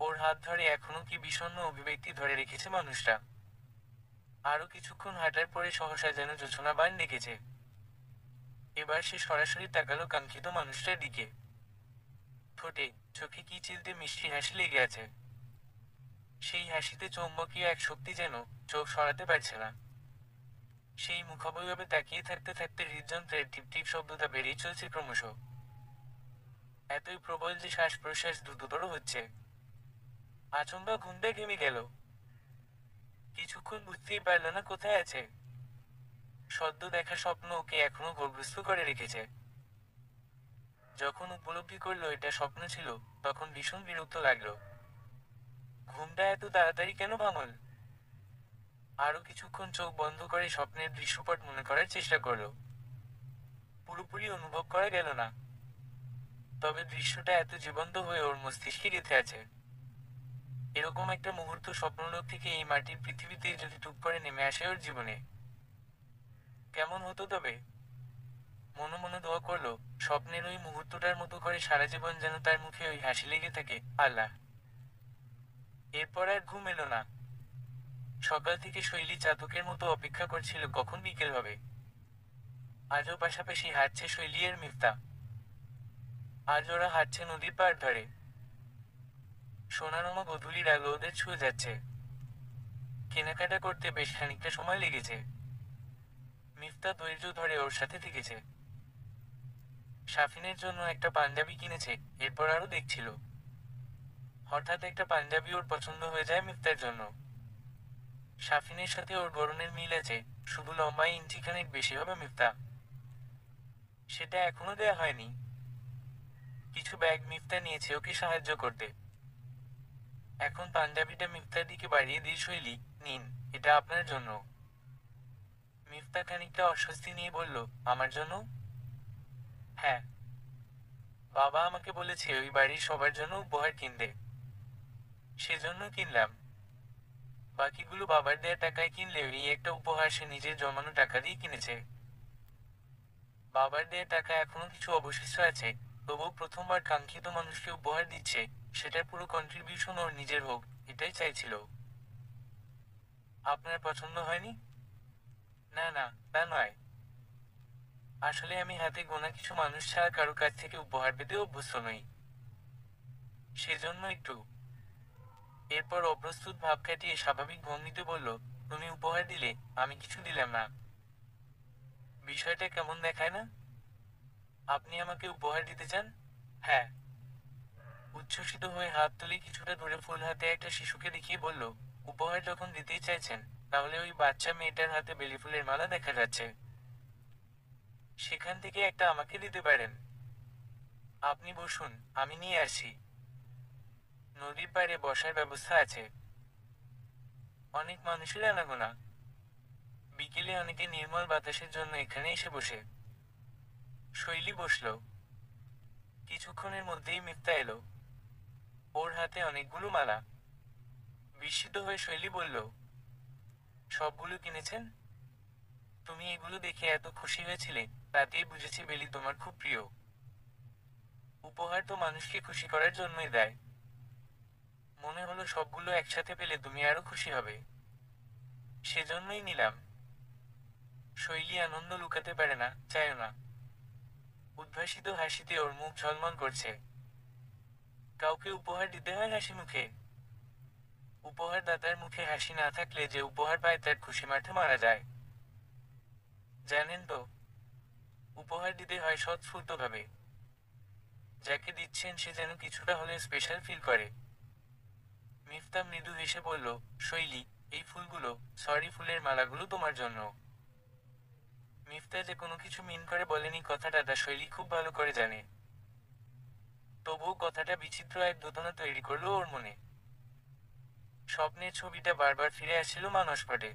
[SPEAKER 1] ওর হাত ধরে এখনো কি বিষণ্ণ অভিব্যক্তি ধরে রেখেছে মানুষটা। আরো কিছুক্ষণ হাঁটার পরে সহসা যেন জোছনা বান ডেকেছে। এবার সে সরাসরি তাকালো কাঙ্ক্ষিত মানুষটার দিকে। ঠোঁটে চোখে কি চিলতে মিষ্টি হাসি লেগে আছে। সেই হাসিতে চৌম্বকীয় এক শক্তি যেন চোখ সরাতে পারছে না। সেই মুখাবয়বে তাকিয়ে থাকতে থাকতে হৃদযন্ত্রের টিপ টিপ শব্দটা বেড়েই চলছে ক্রমশ। এতই প্রবল যে শ্বাস প্রশ্বাস দ্রুততর হচ্ছে। আচমকা ঘুমটা ঘেমে গেল। কিছুক্ষণ বুঝতেই পারল না কোথায় আছে। সদ্য দেখা স্বপ্ন ওকে এখনো ঘোরগ্রস্ত করে রেখেছে। যখন উপলব্ধি করলো এটা স্বপ্ন ছিল, তখন ভীষণ বিরক্ত লাগলো। ঘুমটা এত তাড়াতাড়ি কেন ভাঙল? আরো কিছুক্ষণ চোখ বন্ধ করে স্বপ্নের দৃশ্যপট মনে করার চেষ্টা করলো। পুরোপুরি অনুভব করা গেল না, তবে দৃশ্যটা এত জীবন্ত হয়ে ওর মস্তিষ্কে গেঁথে আছে। এরকম একটা মুহূর্ত স্বপ্নলোক থেকে এই মাটির পৃথিবীতে যদি টুক করে নেমে আসে ওর জীবনে, কেমন হতো তবে? মনে মনে দোয়া করলো, স্বপ্নের ওই মুহূর্তটার মতো করে সারা জীবন যেন তার মুখে ওই হাসি লেগে থাকে, আল্লাহ। এরপর আর ঘুম এলো না। সকাল থেকে শৈলী চাতকের মতো অপেক্ষা করছিল কখন বিকেল হবে। আজও পাশাপাশি হাঁটছে শৈলী আর মিফতা। আজ ওরা হাঁটছে নদীর পাড় ধরে। সোনারমা গধূলির আলো ওদের ছুঁয়ে যাচ্ছে। কেনাকাটা করতে বেশ খানিকটা সময় লেগেছে। মিফতা ধৈর্য ধরে ওর সাথে থেকেছে। শাফিনের জন্য একটা পাঞ্জাবি কিনেছে, এরপর আরো দেখছিল। হঠাৎ একটা পাঞ্জাবি ওর পছন্দ হয়ে যায় মিফতার জন্য। শাফিনের সাথে ওর গড়নের মিল আছে, শুধু লম্বায় ইঞ্চিখানেক বেশি হবে মিফতা। সেটা এখনো দেয়া হয়নি। কিছু ব্যাগ মিফতা নিয়েছে ওকে সাহায্য করতে। এখন পাঞ্জাবিটা মিফতার দিকে বাড়িয়ে দিয়ে শৈলী, নিন, এটা আপনার জন্য। মিফতা খানিকটা অস্বস্তি নিয়ে বলল, আমার জন্য? হ্যাঁ, বাবা আমাকে বলেছে ওই বাড়ির সবার জন্য উপহার কিনতে। সেজন্য কিনলাম। বাকিগুলো বাবার দেয়া টাকায় কিনলেও এই একটা উপহার সে নিজের জমানো টাকা দিয়ে কিনেছে। বাবার দেয়া টাকা এখনো কিছু অবশিষ্ট আছে, তবুও প্রথমবার কাঙ্ক্ষিত মানুষকে উপহার দিচ্ছে, সেটার পুরো কন্ট্রিবিউশন ওর নিজের হোক, এটাই চাইছিল। আপনার পছন্দ হয়নি? না না, তা নয়। আসলে আমি হাতে গোনা কিছু মানুষ ছাড়া কারো কাছ থেকে উপহার পেতে অভ্যস্ত নই। সেজন্য একটু। এরপর অপ্রস্তুত ভাব কাটিয়ে স্বাভাবিক ভঙ্গিতে বলল, তুমি উপহার দিলে, আমি কিছু দিলাম না। বিষয়টা কেমন দেখায় না? আপনি আমাকে উপহার দিতে চান? হ্যাঁ। উচ্ছ্বসিত হয়ে হাত তুলে কিছুটা দূরে ফুল হাতে একটা শিশুকে দেখিয়ে বলল, উপহার যখন দিতেই চাইছেন, তাহলে ওই বাচ্চা মেয়েটার হাতে বেলি ফুলের মালা দেখা যাচ্ছে। সেখান থেকে একটা আমাকে দিতে পারেন। আপনি বসুন, আমি নিয়ে আসি। নদীর পাড়ে বসার ব্যবস্থা আছে। অনেক মানুষের আনাগোনা। বিকেলে অনেকে নির্মল বাতাসের জন্য এখানে এসে বসে। শৈলী বসল। কিছুক্ষণের মধ্যেই মিফতা এলো। ওর হাতে অনেকগুলো মালা। বিস্মিত হয়ে শৈলী বলল, সবগুলো কিনেছেন? তুমি এগুলো দেখে এত খুশি হয়েছিলে, তাতেই বুঝেছি বেলি তোমার খুব প্রিয়। উপহার তো মানুষকে খুশি করার জন্যই দেয়। মনে হলো সবগুলো একসাথে পেলে তুমি আরো খুশি হবে, সেজন্যই নিলাম। শৈলী আনন্দ লুকাতে পারে না, চায়ও না। উদ্ভাসিত হাসিতে ওর মুখ ঝলমল করছে। কাউকে উপহার দিতে হয় হাসি মুখে। উপহারদাতার মুখে হাসি না থাকলে যে উপহার পায় তার খুশি মাঠে মারা যায়। জানেন তো, উপহার দিতে হয় স্বতঃস্ফূর্তভাবে। যাকে দিচ্ছেন সে যেন কিছুটা হলে স্পেশাল ফিল করে। মিফতা মৃদু হেসে বলল, শৈলী, এই ফুলগুলো, সরি ফুলের মালাগুলো তোমার জন্য। মিফতা যে কোনো কিছু মিন করে বলেনি কথাটা তা শৈলী খুব ভালো করে জানে। তবুও কথাটা বিচিত্র এক দোতনা তৈরি করলো ওর মনে। স্বপ্নের ছবিটা বারবার ফিরে আসছিল মানসপটে।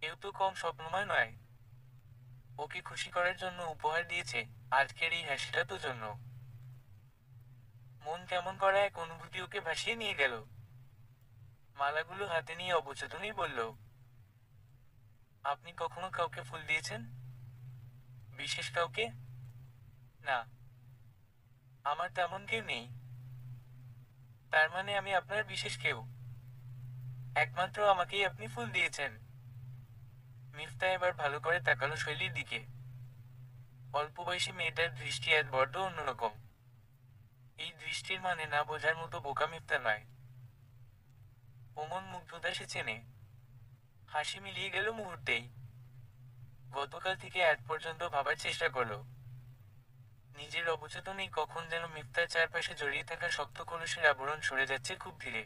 [SPEAKER 1] কেউ তো কম স্বপ্নময় নয়। ওকে খুশি করার জন্য উপহার দিয়েছে, আজকের এই হাসিটা তো জন্য। মন কেমন করা এক অনুভূতি ওকে ভাসিয়ে নিয়ে গেল। মালাগুলো হাতে নিয়ে অবচেতনই বলল, আপনি কখনো কাউকে ফুল দিয়েছেন? বিশেষ কাউকে? না, আমার তেমন কেউ নেই। তার মানে আমি আপনার বিশেষ কেউ। একমাত্র আমাকেই আপনি ফুল দিয়েছেন। মিফতা এবার ভালো করে তাকালো শৈলীর দিকে। অল্প বয়সী মেয়েটার দৃষ্টি আজ বড্ড অন্যরকম। এই দৃষ্টির মানে না বোঝার মতো বোকা মিফতা নয়। ওমন মুগ্ধতা সে চেনে। হাসি মিলিয়ে গেল মুহূর্তেই। গতকাল থেকে আজ পর্যন্ত ভাবার চেষ্টা করলো। নিজের অবচেতনেই কখন যেন মিফতার চারপাশে জড়িয়ে থাকা শক্ত কলসের আবরণ সরে যাচ্ছে খুব ধীরে।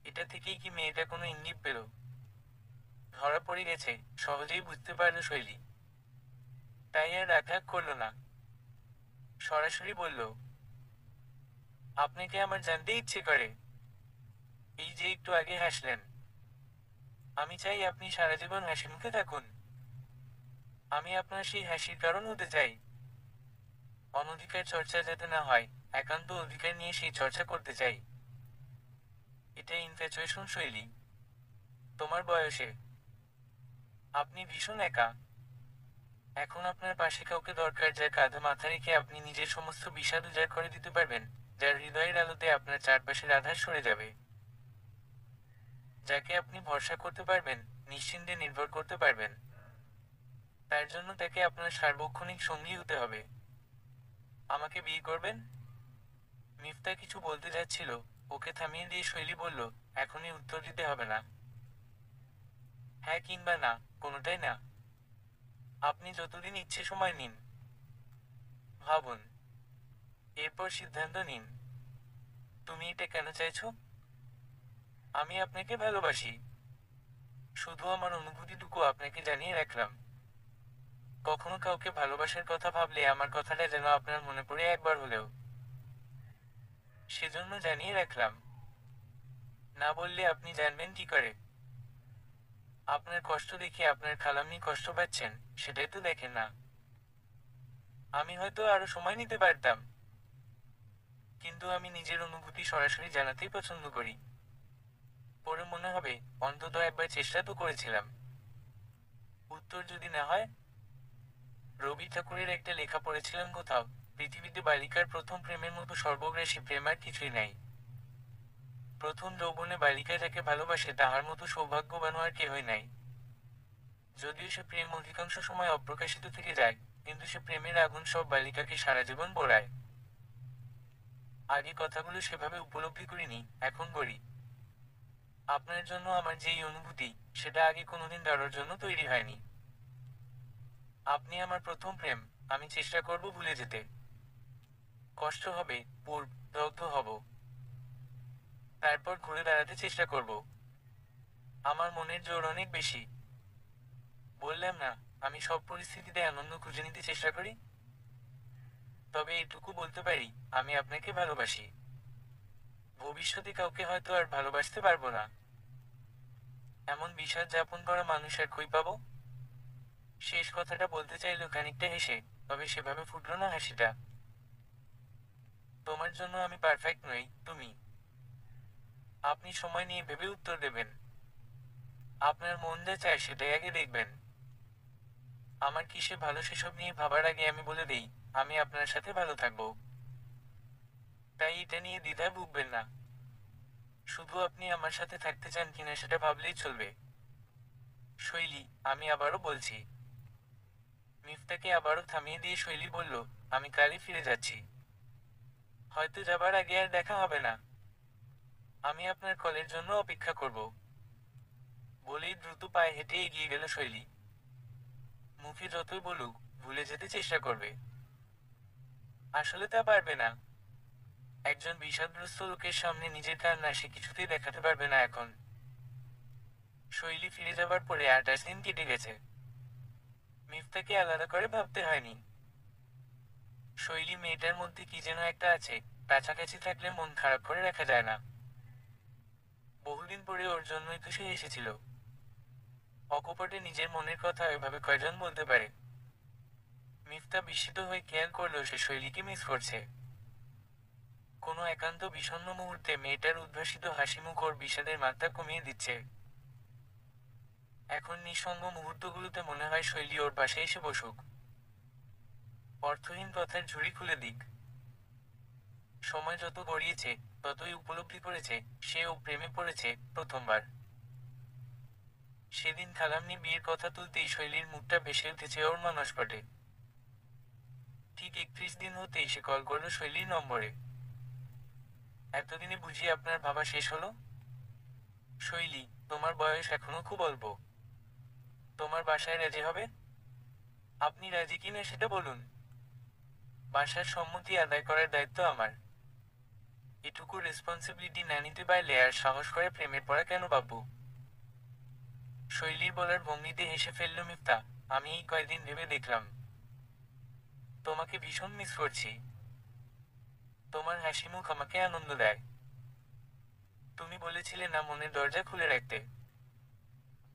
[SPEAKER 1] এটা থেকেই কি মেয়েটা কোনো ইঙ্গিত পেল? ধরা পড়ে গেছে, সহজেই বুঝতে পারল শৈলী। তাই আর রাগ করল না। সরাসরি বলল, আপনাকে আমার জানতে ইচ্ছে করে। এই যে একটু আগে হাসলেন, আমি চাই আপনি সারা জীবন হাসি মুখে থাকুন। আমি আপনার সেই হাসির কারণ হতে চাই। অনধিকার চর্চা যাতে না হয়, একান্ত অধিকার নিয়ে সেই চর্চা করতে চাই। এটা ইনফ্যাচুয়েশন শৈলী। তোমার বয়সে আপনি ভীষণ একা। এখন আপনার পাশে কাউকে দরকার যার কাঁধে মাথা রেখে আপনি নিজের সমস্ত বিষাদ উজাড় করে দিতে পারবেন, যার হৃদয়ের আলোতে আপনার চারপাশের আধার সরে যাবে। যাকে আপনি ভরসা করতে পারবেন, নিশ্চিন্তে নির্ভর করতে পারবেন। তার জন্য তাকে আপনার সার্বক্ষণিক সঙ্গী হতে হবে। আমাকে বিয়ে করবেন? মিফতা কিছু বলতে যাচ্ছিল, ওকে থামিয়ে দিয়ে শৈলী বলল, এখনই উত্তর দিতে হবে না। হ্যাঁ কিংবা না, কোনোটাই না। আপনি যতদিন ইচ্ছে সময় নিন। ভাবুন। এরপর সিদ্ধান্ত নিন। তুমি এটা কেন চাইছো? আমি আপনাকে ভালোবাসি। শুধু আমার অনুভূতিটুকু আপনাকে জানিয়ে রাখলাম। কখনো কাউকে ভালোবাসার কথা ভাবলে আমার কথাটা যেন আপনার মনে পড়ে একবার হলেও। সেজন্য জানিয়ে রাখলাম। না বললে আপনি জানবেন কি করে? আপনার কষ্ট দেখে আপনার খালাম্মি কষ্ট পাচ্ছেন, সেটাই তো দেখেন না। আমি হয়তো আরো সময় নিতে পারতাম, কিন্তু আমি নিজের অনুভূতি সরাসরি জানাতেই পছন্দ করি। পরে মনে হবে, অন্তত একবার চেষ্টা তো করেছিলাম। উত্তর যদি না হয়? রবি ঠাকুরের একটা লেখা পড়েছিলাম কোথাও, পৃথিবীতে বালিকার প্রথম প্রেমের মতো সর্বগ্রাসী প্রেম আর কিছুই নাই। প্রথম যৌবনে বালিকা যাকে ভালোবাসে তাহার মতো সৌভাগ্যবান আর কেহই নাই। যদিও সে প্রেম অধিকাংশ সময় অপ্রকাশিত থেকে যায়, কিন্তু সে প্রেমের আগুন সব বালিকাকে সারা জীবন পোড়ায়। আগে কথাগুলো সেভাবে উপলব্ধি করিনি, এখন করি। আপনার জন্য আমার যেই অনুভূতি, সেটা আগে কোনোদিন কারোর জন্য তৈরি হয়নি। আপনি আমার প্রথম প্রেম। আমি চেষ্টা করব ভুলে যেতে। কষ্ট হবে, দগ্ধ হব। তারপর ঘুরে দাঁড়াতে চেষ্টা করব। আমার মনের জোর অনেক বেশি। বললাম না, আমি সব পরিস্থিতিতে আনন্দ খুঁজে নিতে চেষ্টা করি। তবে এটুকু বলতে পারি, আমি আপনাকে ভালোবাসি। ভবিষ্যতে কাউকে হয়তো আর ভালোবাসতে পারবো না। এমন বিষাদ যাপন করা মানুষ আর কই পাবো? শেষ কথাটা বলতে চাইলো খানিকটা হেসে, তবে সেভাবে ফুটলো না হাসিটা। তোমার জন্য আমি পারফেক্ট নই, তুমি। আপনি সময় নিয়ে ভেবে উত্তর দেবেন। আপনার মন যা চায় সেটাই আগে দেখবেন। আমার কিসে ভালো সেসব নিয়ে ভাবার আগে আমি বলে দেই, আমি আপনার সাথে ভালো থাকবো। তাই এটা নিয়ে দ্বিধায় ভুগবেন না। শুধু আপনি আমার সাথে থাকতে চান কিনা সেটা ভাবলেই চলবে। শৈলী, আমি আবারও বলছি। মিফতাকে আবারও থামিয়ে দিয়ে শৈলী বলল, আমি কালই ফিরে যাচ্ছি। হয়তো যাবার আগে আর দেখা হবে না। আমি আপনার কলের জন্য অপেক্ষা করব। বলেই দ্রুত পায়ে হেঁটে এগিয়ে গেল শৈলী। মুখে যতই বলুক, ভুলে যেতে চেষ্টা করবে। আসলে তা পারবে না। একজন বিষাদগ্রস্ত লোকের সামনে নিজের কান্না সে কিছুতেই দেখাতে পারবে না এখন। শৈলী ফিরে যাবার পরে 28 দিন কেটে গেছে। মিফতাকে আলাদা করে ভাবতে হয়নি। শৈলী মেয়েটার মধ্যে কি যেন একটা আছে, কাছাকাছি থাকলে মন খারাপ করে রাখা যায় না। বহুদিন পরে ওর জন্যই তো সে এসেছিল। অকপটে নিজের মনের কথা এভাবে কয়জন বলতে পারে? মিফতা বিস্মিত হয়ে খেয়াল করলো সে শৈলীকে মিস করছে। কোনো একান্ত বিষণ্ণ মুহূর্তে মেয়েটার উদ্ভাসিত হাসিমুখ ওর বিষাদের মাত্রা কমিয়ে দিচ্ছে। এখন নিঃসঙ্গ মুহূর্তগুলোতে মনে হয় শৈলী ওর পাশে এসে বসুক। অর্থহীন কথার ঝুড়ি খুলে দিক। সময় যত গড়িয়েছে, ততই উপলব্ধি করেছে সেও প্রেমে পড়েছে প্রথমবার। সেদিন খালাম্নি বিয়ের কথা তুলতেই শৈলীর মুখটা ভেসে উঠেছে ওর মানসপটে। ঠিক 31 দিন হতেই সে কল করলো শৈলীর নম্বরে। এতদিনে বুঝি আপনার ভাবা শেষ হলো? শৈলী, তোমার বয়স এখনো খুব অল্প। তোমার বাসায় রাজি হবে? আপনি রাজি কিনা সেটা বলুন। বাসার সম্মতি আদায় করার দায়িত্ব আমার। এটুকু রেসপন্সিবিলিটি না নিতে পারলে আর সাহস করে প্রেমের পড়া কেন বাবু? শৈলীর বলার ভঙ্গিতে হেসে ফেলল মিফতা। আমি এই কয়দিন ভেবে দেখলাম, তোমাকে ভীষণ মিস করছি। তোমার হাসি মুখ আমাকে আনন্দ দেয়। তুমি বলেছিলে না মনের দরজা খুলে রাখতে।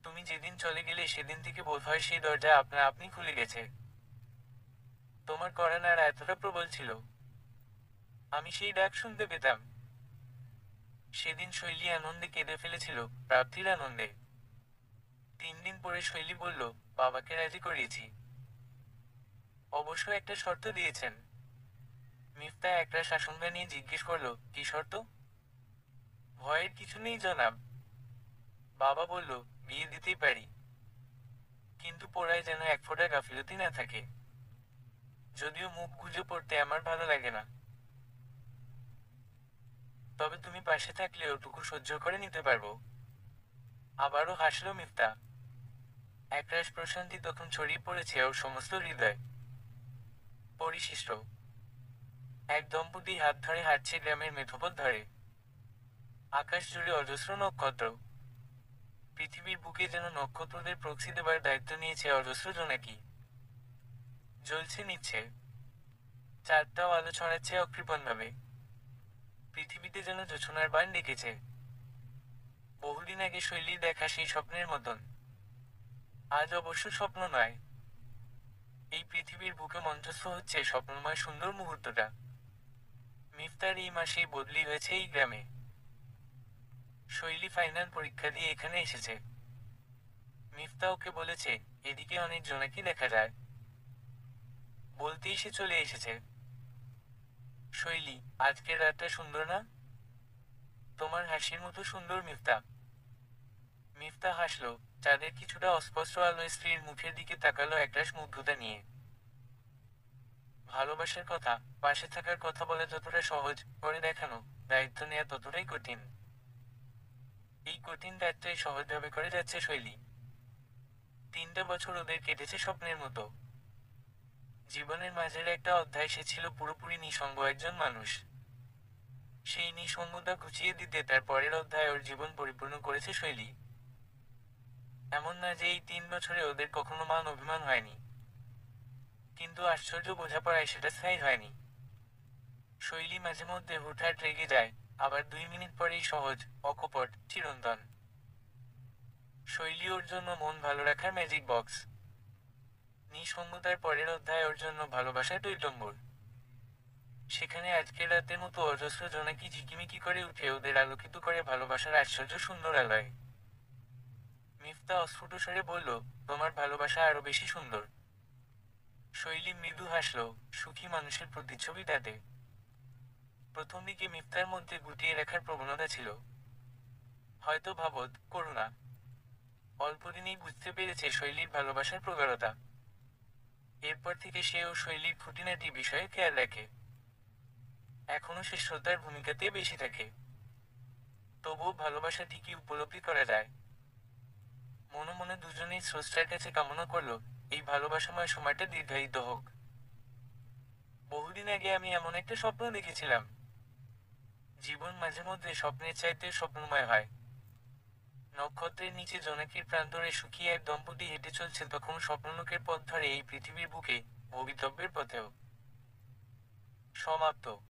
[SPEAKER 1] তুমি যেদিন চলে গেলে সেদিন থেকে বোধহয় সেই দরজা আপনা আপনি খুলে গেছে। তোমার করা নাড়া এতটা প্রবল ছিল, আমি সেই ডাক শুনতে পেতাম। সেদিন শৈলী আনন্দে কেঁদে ফেলেছিল, প্রাপ্তির আনন্দে। 3 দিন পরে শৈলী বলল, বাবাকে রাজি করিয়েছি। অবশ্য একটা শর্ত দিয়েছেন। মিফতা একটা শাসনগা নিয়ে জিজ্ঞেস করলো, কি শর্ত? ভয়ের কিছু নেই জনাব। বাবা বলল, বিয়ে দিতেই পারি, কিন্তু পোড়ায় যেন এক ফোঁটা গাফিলতি না থাকে। যদিও মুখ গুজে পড়তে আমার ভালো লাগে না, তবে তুমি পাশে থাকলে ওটুকু সহ্য করে নিতে পারবো। আবারও হাসলো মিফতা। একরাশ প্রশান্তি তখন ছড়িয়ে পড়েছে ওর সমস্ত হৃদয়। পরিশিষ্ট। এক দম্পতি হাত ধরে হাঁটছে গ্রামের মেঠোপথ ধরে। আকাশ জুড়ে অজস্র নক্ষত্র। পৃথিবীর বুকে যেন নক্ষত্রদের প্রক্সি দেবার দায়িত্ব নিয়েছে অজস্র জোনাকি। জ্বলছে নিচ্ছে। চাঁদটাও আলো ছড়াচ্ছে অকৃপণভাবে। পৃথিবীতে যেন জোছনার বান ডেকেছে। বহুদিন আগে শৈলীর দেখা সেই স্বপ্নের মতন। আজ অবশ্য স্বপ্ন নয়। এই পৃথিবীর বুকে মঞ্চস্থ হচ্ছে স্বপ্নময় সুন্দর মুহূর্তটা। মিফতার এই মাসেই বদলি হয়েছে এই গ্রামে। শৈলী ফাইনাল পরীক্ষা দিয়ে এখানে এসেছে। মিফতা ওকে বলেছে, এদিকে অনেক জোনাকি দেখা যায়। বলতেই সে চলে এসেছে। শৈলী, আজকের রাতটা সুন্দর না? তোমার হাসির মতো সুন্দর মিফতা। মিফতা হাসলো, চাঁদের কিছুটা অস্পষ্ট আলোয় স্ত্রীর মুখের দিকে তাকালো একরাশ মুগ্ধতা নিয়ে। ভালোবাসার কথা, পাশে থাকার কথা বলা যতটা সহজ, করে দেখানো, দায়িত্ব নেওয়া ততটাই কঠিন। এই কঠিন দায়িত্বই সহজভাবে করে যাচ্ছে শৈলী। 3টা বছর ওদের কেটেছে স্বপ্নের মতো। জীবনের মাঝের একটা অধ্যায় সে ছিল পুরোপুরি নিঃসঙ্গ একজন মানুষ। সেই নিঃসঙ্গতা ঘুচিয়ে দিতে তার পরের অধ্যায় ওর জীবন পরিপূর্ণ করেছে শৈলী। এমন না যে এই 3 বছরে ওদের কখনো মান অভিমান হয়নি, কিন্তু আশ্চর্য বোঝাপড়ায় সেটা স্থায়ী হয়নি। শৈলী মাঝে মধ্যে হুটহাট রেগে যায়, আবার 2 মিনিট পরেই সহজ, অকপট, চিরন্তন। শৈলী ওর জন্য মন ভালো রাখার ম্যাজিক বক্স। নিঃসঙ্গতার পরের অধ্যায় ওর জন্য ভালোবাসার টইটম্বর। সেখানে আজকের রাতের মতো অজস্র জোনাকি ঝিকিমিকি করে উঠে ওদের আলোকিত করে ভালোবাসার আশ্চর্য সুন্দর আলয়। মিফতা অস্ফুট স্বরে বলল, তোমার ভালোবাসা আরো বেশি সুন্দর। শৈলী মৃদু হাসল, সুখী মানুষের প্রতিচ্ছবি তাতে। প্রথম দিকে মিফতার মধ্যে গুটিয়ে রাখার প্রবণতা ছিল, হয়তো ভাবত করুণা। অল্পদিনেই বুঝতে পেরেছে শৈলীর ভালোবাসার প্রগাঢ়তা। এরপর থেকে সে ও শৈলীর খুঁটিনাটি বিষয়ে খেয়াল রাখে। এখনো সে শ্রদ্ধার ভূমিকাতে বেশি থাকে। তবুও ভালোবাসা ঠিকই উপলব্ধি করা যায়। মনে মনে দুজনেই স্রষ্টার কাছে কামনা করল, এই ভালোবাসাময় সময়টা দীর্ঘায়িত হোক। বহুদিন আগে আমি এমন একটা স্বপ্ন দেখেছিলাম। জীবন মাঝে মধ্যে স্বপ্নের চাইতে স্বপ্নময় হয়। নক্ষত্রের নিচে জোনাকির প্রান্তরে সুখী এক দম্পতি হেঁটে চলছে তখন স্বপ্নলোকের পথ ধরে এই পৃথিবীর বুকে, ভবিতব্যের পথেও। সমাপ্ত।